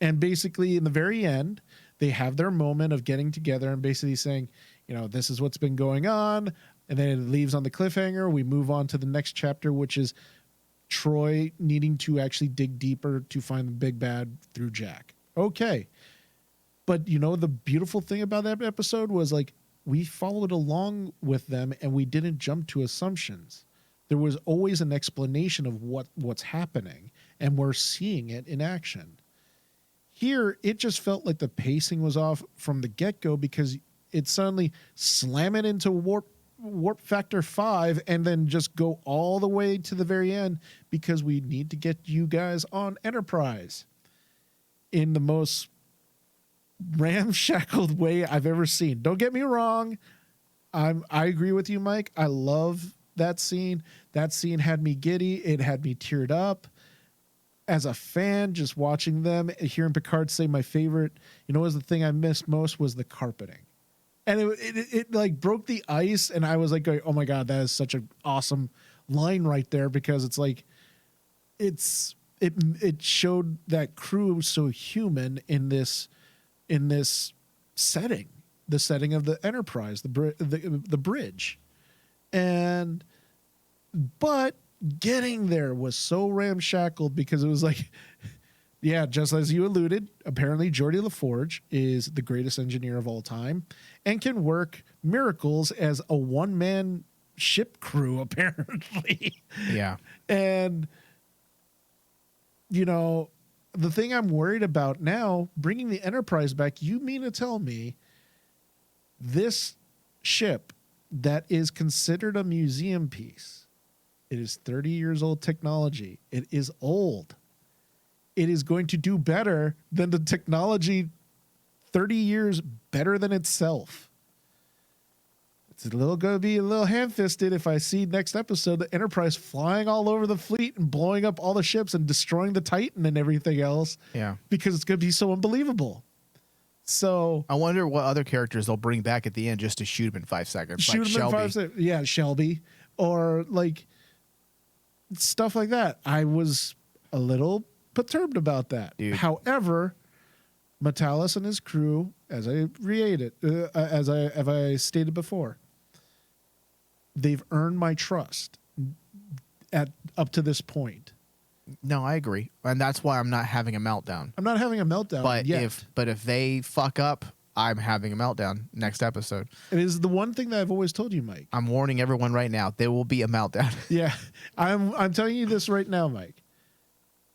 and basically in the very end they have their moment of getting together and basically saying, you know, this is what's been going on, and then it leaves on the cliffhanger. We move on to the next chapter, which is Troy needing to actually dig deeper to find the big bad through Jack. Okay. But you know, the beautiful thing about that episode was like we followed along with them and we didn't jump to assumptions. There was always an explanation of what's happening, and we're seeing it in action. Here, it just felt like the pacing was off from the get-go because it suddenly slam it into warp factor 5 and then just go all the way to the very end because we need to get you guys on Enterprise in the most ramshackled way I've ever seen. Don't get me wrong. I agree with you, Mike. I love that scene. That scene had me giddy. It had me teared up. As a fan, just watching them, hearing Picard say my favorite, you know, was the thing I missed most was the carpeting. And it like broke the ice, and I was like, oh my God, that is such an awesome line right there, because it's like, it showed that crew was so human in this setting, the setting of the Enterprise, the bridge. But getting there was so ramshackled because it was like, yeah, just as you alluded, apparently Geordi LaForge is the greatest engineer of all time and can work miracles as a one-man ship crew, apparently. Yeah. And, you know, the thing I'm worried about now, bringing the Enterprise back, you mean to tell me this ship that is considered a museum piece, it is 30 years old technology, it is old, it is going to do better than the technology 30 years better than itself? It's going to be a little ham-fisted if I see next episode the Enterprise flying all over the fleet and blowing up all the ships and destroying the Titan and everything else. Yeah. Because it's going to be so unbelievable. So I wonder what other characters they'll bring back at the end just to shoot him in 5 seconds. Shoot like him Shelby. in 5 seconds. Yeah, Shelby. Or like stuff like that. I was a little perturbed about that. Dude. However, Matalas and his crew, as I stated before, they've earned my trust up to this point. No, I agree, and that's why I'm not having a meltdown. I'm not having a meltdown But yet. if they fuck up, I'm having a meltdown next episode. It is the one thing that I've always told you, Mike. I'm warning everyone right now, there will be a meltdown. Yeah, I'm telling you this right now, Mike.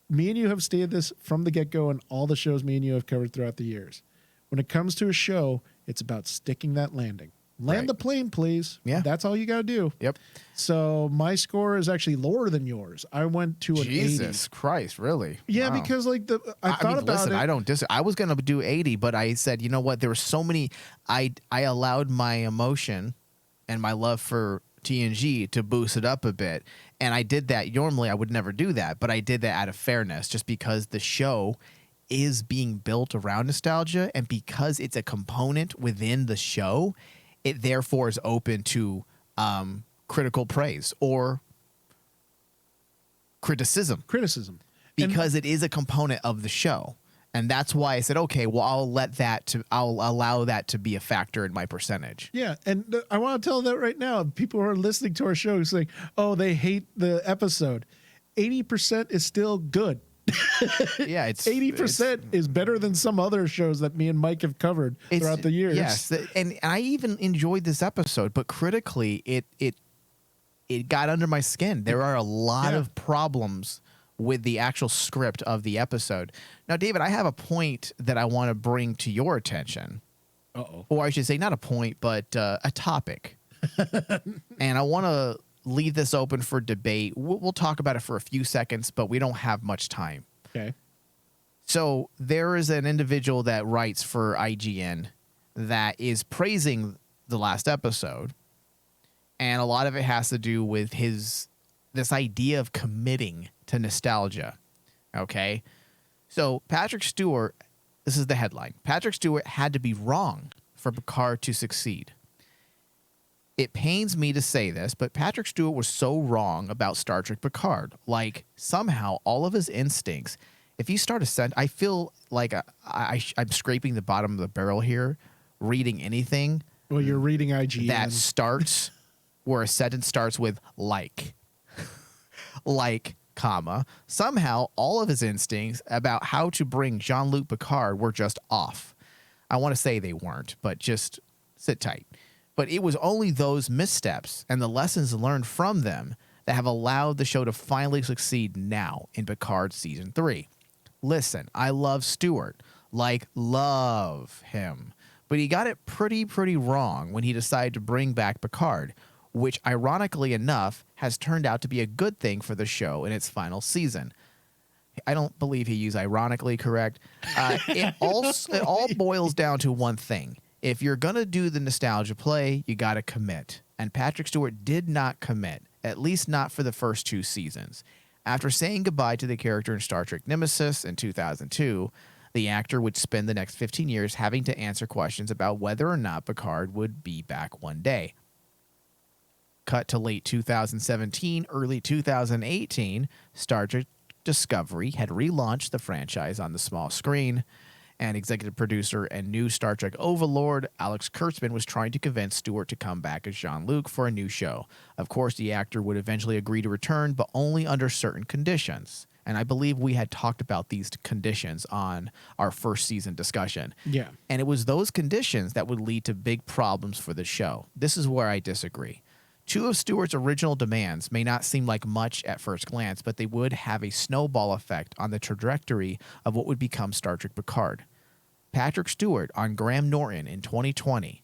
Me and you have stated this from the get-go in all the shows me and you have covered throughout the years. When it comes to a show, it's about sticking that landing. Land Right. the plane, please. Yeah. That's all you got to do. Yep. So my score is actually lower than yours. I went to an 80. Jesus Christ, really? Yeah, Wow. because like I thought mean, about listen, it. I don't I was gonna do 80, but I said, you know what? There were so many. I allowed my emotion and my love for TNG to boost it up a bit, and I did that. Normally, I would never do that, but I did that out of fairness, just because the show is being built around nostalgia, and because it's a component within the show, it therefore is open to critical praise or criticism. Because it is a component of the show. And that's why I said, okay, well, I'll allow that to be a factor in my percentage. Yeah, and I want to tell that right now. People who are listening to our show saying, "Oh, they hate the episode." 80% is still good. Yeah, it's 80% is better than some other shows that me and Mike have covered throughout the years. Yes, and I even enjoyed this episode, but critically, it got under my skin. There are a lot of problems with the actual script of the episode. Now, David, I have a point that I want to bring to your attention. Uh-oh. Or I should say not a point, but a topic. And I want to leave this open for debate. We'll talk about it for a few seconds, but we don't have much time. Okay. So there is an individual that writes for IGN that is praising the last episode. And a lot of it has to do with this idea of committing to nostalgia. Okay? So Patrick Stewart, this is the headline. Patrick Stewart had to be wrong for Picard to succeed. It pains me to say this, but Patrick Stewart was so wrong about Star Trek Picard. Like, somehow, all of his instincts, if you start I feel like I'm scraping the bottom of the barrel here, reading anything. Well, you're reading IGN. That starts where a sentence starts with like, comma. Somehow, all of his instincts about how to bring Jean-Luc Picard were just off. I want to say they weren't, but just sit tight. But it was only those missteps and the lessons learned from them that have allowed the show to finally succeed now in Picard Season 3. Listen, I love Stewart. Love him. But he got it pretty wrong when he decided to bring back Picard, which, ironically enough, has turned out to be a good thing for the show in its final season. I don't believe he used ironically correct. It all boils down to one thing. If you're going to do the nostalgia play, you got to commit. And Patrick Stewart did not commit, at least not for the first 2 seasons. After saying goodbye to the character in Star Trek Nemesis in 2002, the actor would spend the next 15 years having to answer questions about whether or not Picard would be back one day. Cut to late 2017, early 2018, Star Trek Discovery had relaunched the franchise on the small screen, and executive producer and new Star Trek overlord Alex Kurtzman was trying to convince Stewart to come back as Jean-Luc for a new show. Of course, the actor would eventually agree to return, but only under certain conditions. And I believe we had talked about these conditions on our first season discussion. Yeah. And it was those conditions that would lead to big problems for the show. This is where I disagree. 2 of Stewart's original demands may not seem like much at first glance, but they would have a snowball effect on the trajectory of what would become Star Trek Picard. Patrick Stewart on Graham Norton in 2020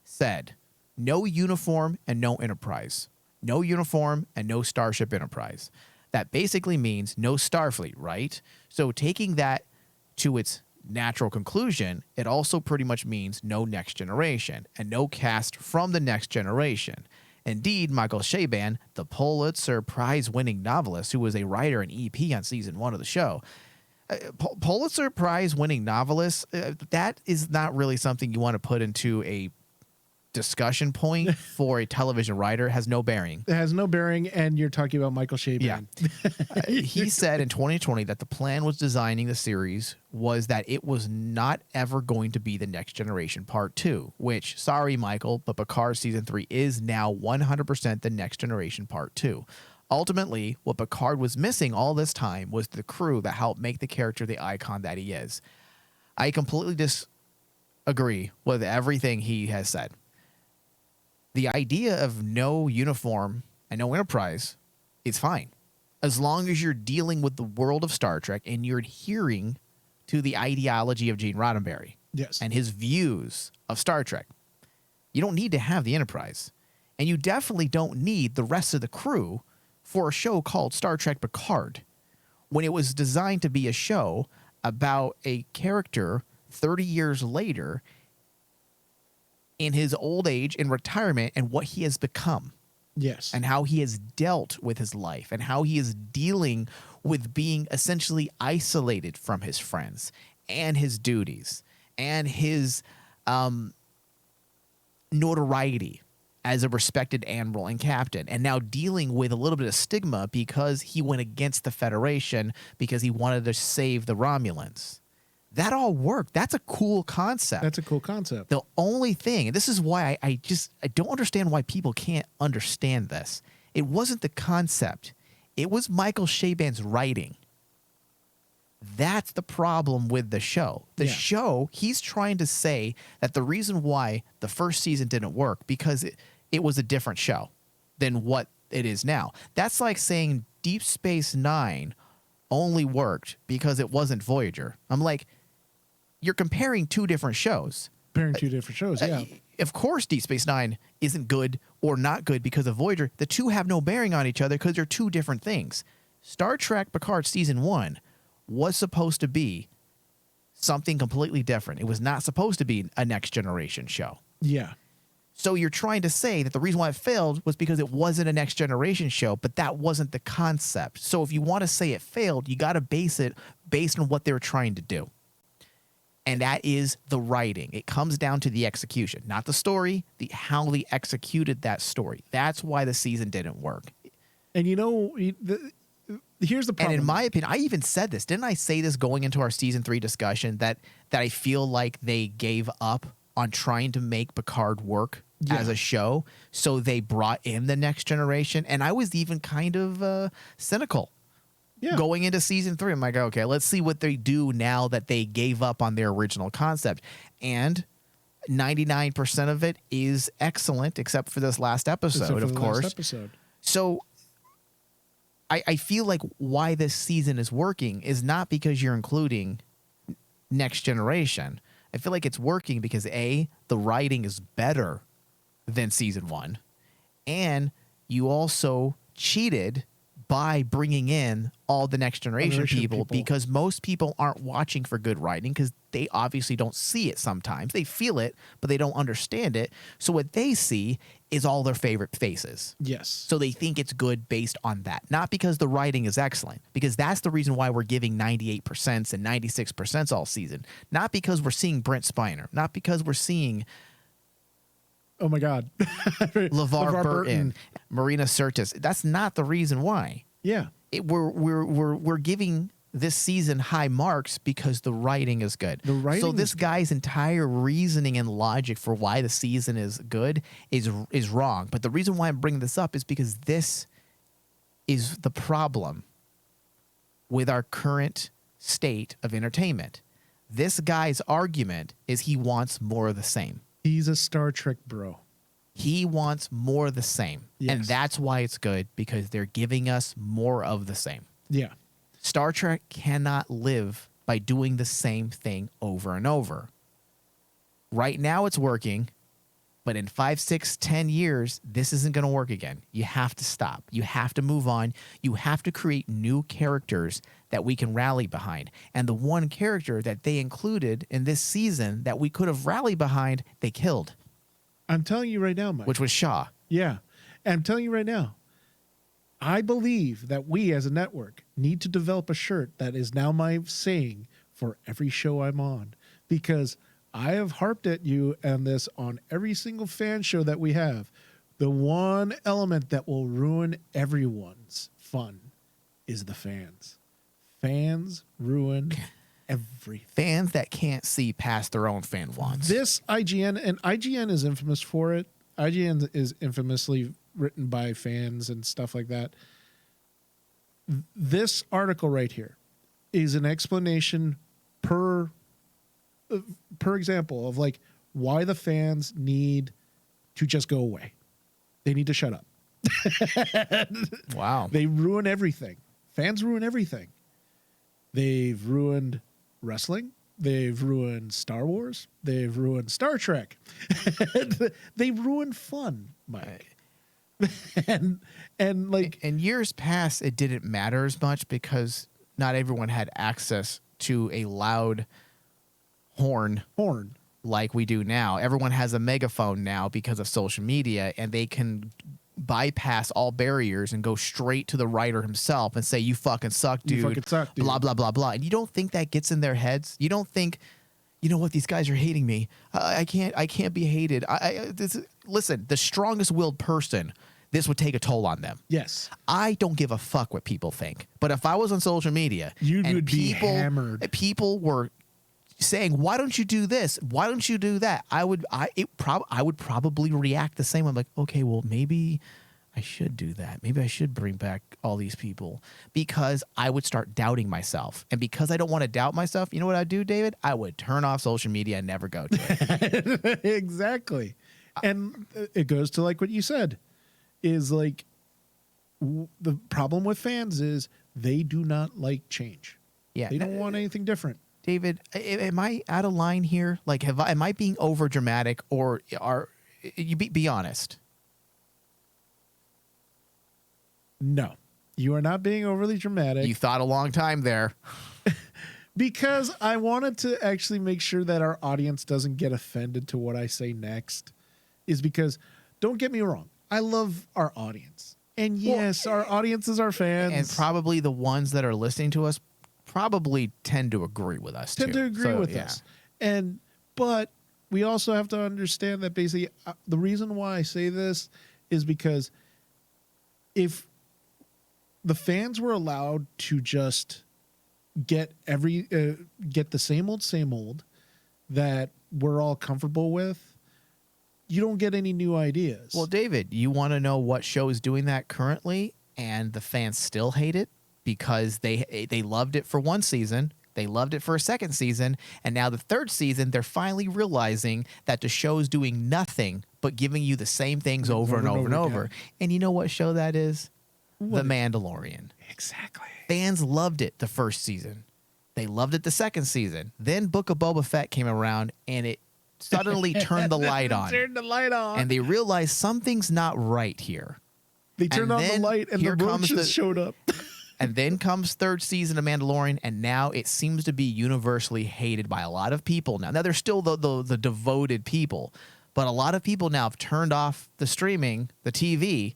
said, "No uniform and no Enterprise. No uniform and no Starship Enterprise." That basically means no Starfleet, right? So taking that to its natural conclusion, it also pretty much means no Next Generation and no cast from the Next Generation. Indeed, Michael Chabon, the Pulitzer Prize-winning novelist who was a writer and EP on season 1 of the show, Pulitzer Prize-winning novelist, that is not really something you want to put into a discussion point for a television writer. Has no bearing. It has no bearing, and you're talking about Michael Chabon. Yeah. He said in 2020 that the plan was designing the series was that it was not ever going to be the Next Generation Part 2, which, sorry, Michael, but Picard Season 3 is now 100% the Next Generation Part 2. Ultimately, what Picard was missing all this time was the crew that helped make the character the icon that he is. I completely disagree with everything he has said. The idea of no uniform and no Enterprise is fine, as long as you're dealing with the world of Star Trek and you're adhering to the ideology of Gene Roddenberry and his views of Star Trek. You don't need to have the Enterprise, and you definitely don't need the rest of the crew for a show called Star Trek Picard, when it was designed to be a show about a character 30 years later in his old age, in retirement, and what he has become. Yes. And how he has dealt with his life, and how he is dealing with being essentially isolated from his friends and his duties and his notoriety as a respected admiral and captain, and now dealing with a little bit of stigma because he went against the Federation because he wanted to save the Romulans. That all worked. That's a cool concept. That's a cool concept. The only thing, and this is why I don't understand why people can't understand this. It wasn't the concept. It was Michael Chabon's writing. That's the problem with the show. The show, he's trying to say that the reason why the first season didn't work because it was a different show than what it is now. That's like saying Deep Space Nine only worked because it wasn't Voyager. I'm like, you're comparing 2 different shows. Comparing 2 different shows, yeah. Of course Deep Space Nine isn't good or not good because of Voyager. The 2 have no bearing on each other because they're 2 different things. Star Trek Picard Season 1 was supposed to be something completely different. It was not supposed to be a Next Generation show. Yeah. So you're trying to say that the reason why it failed was because it wasn't a Next Generation show, but that wasn't the concept. So if you want to say it failed, you got to base it based on what they were trying to do. And that is the writing. It comes down to the execution, not the story, how they executed that story. That's why the season didn't work. And here's the problem. And in my opinion, I even said this. Didn't I say this going into our season 3 discussion that I feel like they gave up on trying to make Picard work as a show, so they brought in the Next Generation? And I was even kind of cynical going into season 3. I'm like, okay, let's see what they do now that they gave up on their original concept. And 99% of it is excellent, except for this last episode, of course. So I feel like why this season is working is not because you're including Next Generation. I feel like it's working because A, the writing is better than season 1, and you also cheated by bringing in all the Next Generation people, because most people aren't watching for good writing because they obviously don't see it sometimes. They feel it, but they don't understand it. So what they see is all their favorite faces. Yes. So they think it's good based on that, not because the writing is excellent, because that's the reason why we're giving 98% and 96% all season. Not because we're seeing Brent Spiner, not because we're seeing oh my God, LeVar Burton, Marina Sirtis. That's not the reason why. Yeah. We're giving this season high marks because the writing is good. The writing so this guy's entire reasoning and logic for why the season is good is wrong. But the reason why I'm bringing this up is because this is the problem with our current state of entertainment. This guy's argument is he wants more of the same. He's a Star Trek bro. He wants more of the same. Yes. And that's why it's good, because they're giving us more of the same. Yeah. Star Trek cannot live by doing the same thing over and over. Right now it's working, but in 5, 6, 10 years, this isn't going to work again. You have to stop. You have to move on. You have to create new characters that we can rally behind. And the one character that they included in this season that we could have rallied behind, they killed. I'm telling you right now, Mike. Which was Shaw. Yeah. And I'm telling you right now, I believe that we as a network need to develop a shirt that is now my saying for every show I'm on, because I have harped at you on this on every single fan show that we have. The one element that will ruin everyone's fun is the fans. Fans ruin everything. Fans that can't see past their own fan wants. This IGN, and IGN is infamous for it. IGN is infamously written by fans and stuff like that. This article right here is an explanation per example of like why the fans need to just go away. They need to shut up. Wow. They ruin everything. Fans ruin everything. They've ruined wrestling. They've ruined Star Wars. They've ruined Star Trek. They ruined fun, Mike. and like in years past, it didn't matter as much because not everyone had access to a loud horn like we do now. Everyone has a megaphone now because of social media, and they can bypass all barriers and go straight to the writer himself and say, you fucking suck, dude. You fucking suck, dude. Blah, blah, blah, blah. And you don't think that gets in their heads? You don't think, you know what, these guys are hating me. I can't be hated. Listen, the strongest willed person, this would take a toll on them. Yes. I don't give a fuck what people think. But if I was on social media would be hammered. People were saying, why don't you do this? Why don't you do that? I would probably react the same. I'm like, okay, well, maybe I should do that. Maybe I should bring back all these people, because I would start doubting myself. And because I don't want to doubt myself, you know what I'd do, David? I would turn off social media and never go to it. Exactly. And it goes to like what you said, is like the problem with fans is they do not like change. Yeah. They don't want anything different. David, am I out of line here? Like, am I being over dramatic, or you be honest? No, you are not being overly dramatic. You thought a long time there. Because I wanted to actually make sure that our audience doesn't get offended to what I say next. is because, don't get me wrong, I love our audience. And yes, our audience is our fans. And probably the ones that are listening to us probably tend to agree with us tend too. to agree with us. But we also have to understand that basically the reason why I say this is because if the fans were allowed to just get get the same old that we're all comfortable with, you don't get any new ideas. Well, David, you want to know what show is doing that currently, and the fans still hate it because they loved it for one season, they loved it for a second season, and now the third season they're finally realizing that the show's doing nothing but giving you the same things over and over. Again. And you know what show that is? What? The Mandalorian. Exactly. Fans loved it the first season. They loved it the second season. Then Book of Boba Fett came around, and it suddenly turned the light on. Turned the light on. And they realized something's not right here. They turned on the light, and the roaches showed up. And then comes third season of Mandalorian, and now it seems to be universally hated by a lot of people. Now there's still the devoted people, but a lot of people now have turned off the streaming, the TV,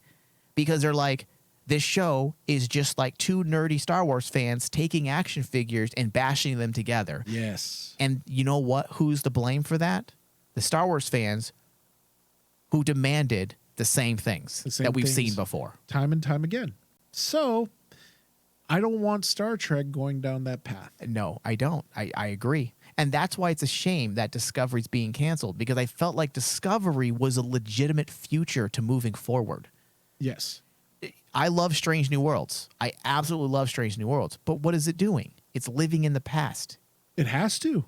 because they're like, this show is just like two nerdy Star Wars fans taking action figures and bashing them together. Yes. And you know what? Who's to blame for that? The Star Wars fans who demanded the same things that we've seen before. Time and time again. So I don't want Star Trek going down that path. No, I don't. I agree. And that's why it's a shame that Discovery's being canceled, because I felt like Discovery was a legitimate future to moving forward. Yes. I love Strange New Worlds. I absolutely love Strange New Worlds. But what is it doing? It's living in the past. It has to.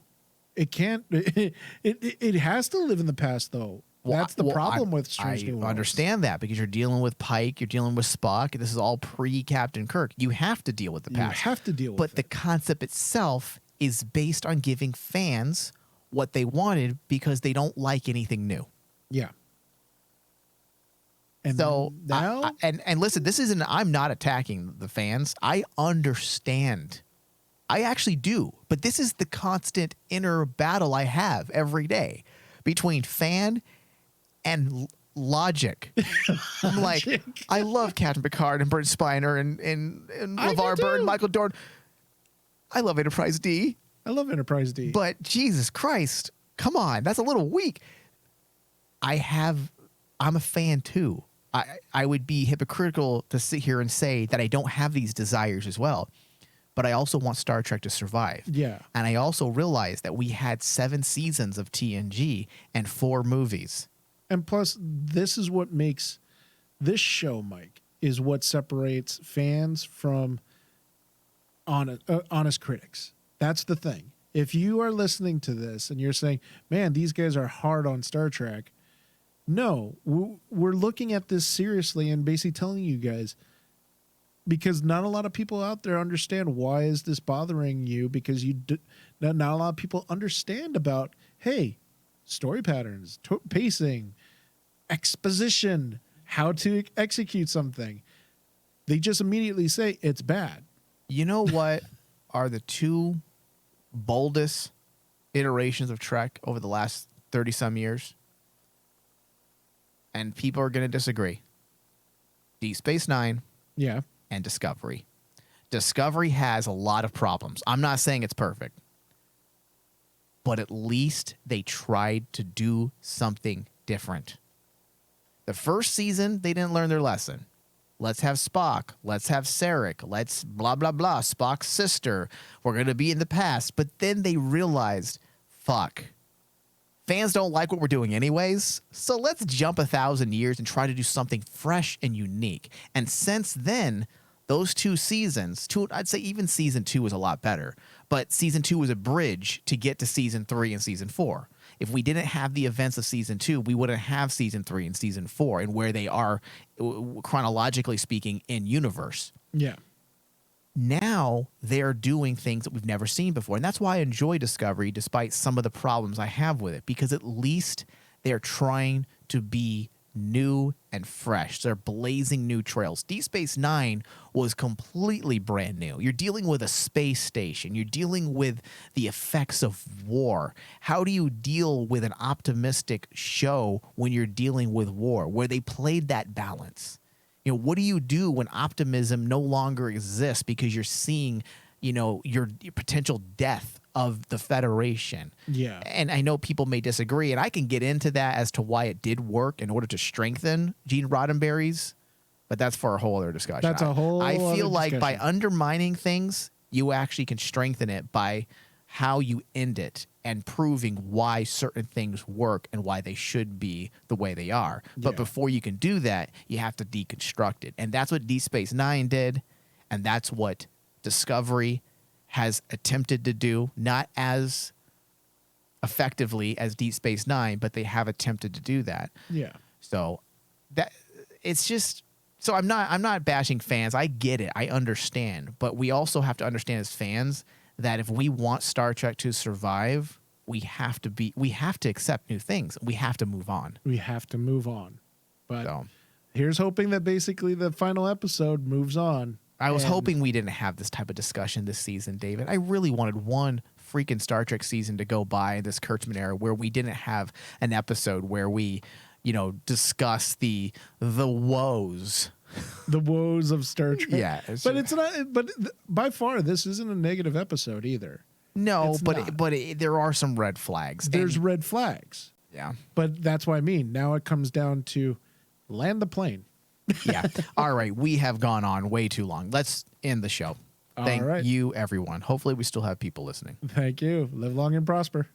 It can't. It has to live in the past, though. That's the problem with Strange New Worlds. I understand that because you're dealing with Pike, you're dealing with Spock. This is all pre-Captain Kirk. You have to deal with the past. You have to deal with it. But it. the concept itself is based on giving fans what they wanted because they don't like anything new. Yeah. And so now, and listen, this isn't. I'm not attacking the fans. I understand. I actually do. But this is the constant inner battle I have every day between fan and logic. I'm like, I love Captain Picard and Brent Spiner and LeVar Burton, Michael Dorn. I love Enterprise D. I love Enterprise D. But Jesus Christ, come on, that's a little weak. I'm a fan too. I would be hypocritical to sit here and say that I don't have these desires as well. But I also want Star Trek to survive. Yeah. And I also realized that we had 7 seasons of TNG and 4 movies. And plus, this is what makes this show, Mike, is what separates fans from honest critics. That's the thing. If you are listening to this and you're saying, man, these guys are hard on Star Trek, no, we're looking at this seriously and basically telling you guys, because not a lot of people out there understand why is this bothering you, because not a lot of people understand about, hey, story patterns, pacing, exposition, how to execute something. They just immediately say it's bad. You know what are the 2 boldest iterations of Trek over the last 30-some years? And people are going to disagree. Deep Space Nine. Yeah. And Discovery. Discovery has a lot of problems. I'm not saying it's perfect. But at least they tried to do something different. The first season, they didn't learn their lesson. Let's have Spock. Let's have Sarek. Let's blah, blah, blah. Spock's sister. We're going to be in the past. But then they realized, fuck. Fans don't like what we're doing anyways, so let's jump 1,000 years and try to do something fresh and unique. And since then, those 2 seasons, I'd say even season 2 was a lot better, but season 2 was a bridge to get to season 3 and season 4. If we didn't have the events of season 2, we wouldn't have season 3 and season 4 and where they are, chronologically speaking, in universe. Yeah. Now they're doing things that we've never seen before. And that's why I enjoy Discovery, despite some of the problems I have with it, because at least they're trying to be new and fresh. They're blazing new trails. Deep Space Nine was completely brand new. You're dealing with a space station. You're dealing with the effects of war. How do you deal with an optimistic show when you're dealing with war, where they played that balance? You know, what do you do when optimism no longer exists because you're seeing, you know, your potential death of the Federation? Yeah. And I know people may disagree, and I can get into that as to why it did work in order to strengthen Gene Roddenberry's, but that's for a whole other discussion. That's a whole I other feel like by discussion. undermining things, you actually can strengthen it by how you end it and proving why certain things work and why they should be the way they are. But Yeah. before you can do that, you have to deconstruct it. And that's what Deep Space Nine did, and that's what Discovery has attempted to do, not as effectively as Deep Space Nine, but they have attempted to do that. Yeah. So that it's just, so I'm not bashing fans. I get it. I understand. But we also have to understand as fans that if we want Star Trek to survive, we have to accept new things. We have to move on. We have to move on. But So here's hoping that basically the final episode moves on. I was And- hoping we didn't have this type of discussion this season, David. I really wanted one freaking Star Trek season to go by in this Kurtzman era where we didn't have an episode where we, you know, discuss the woes. the woes of Star Trek. Yeah, but it's not. But by far, this isn't a negative episode either. No, It's but not. there are some red flags. There's And- red flags. yeah. But that's what I mean. Now it comes down to land the plane. Yeah. All right. We have gone on way too long. Let's end the show. All Thank right. you, everyone. Hopefully, we still have people listening. Thank you. Live long and prosper.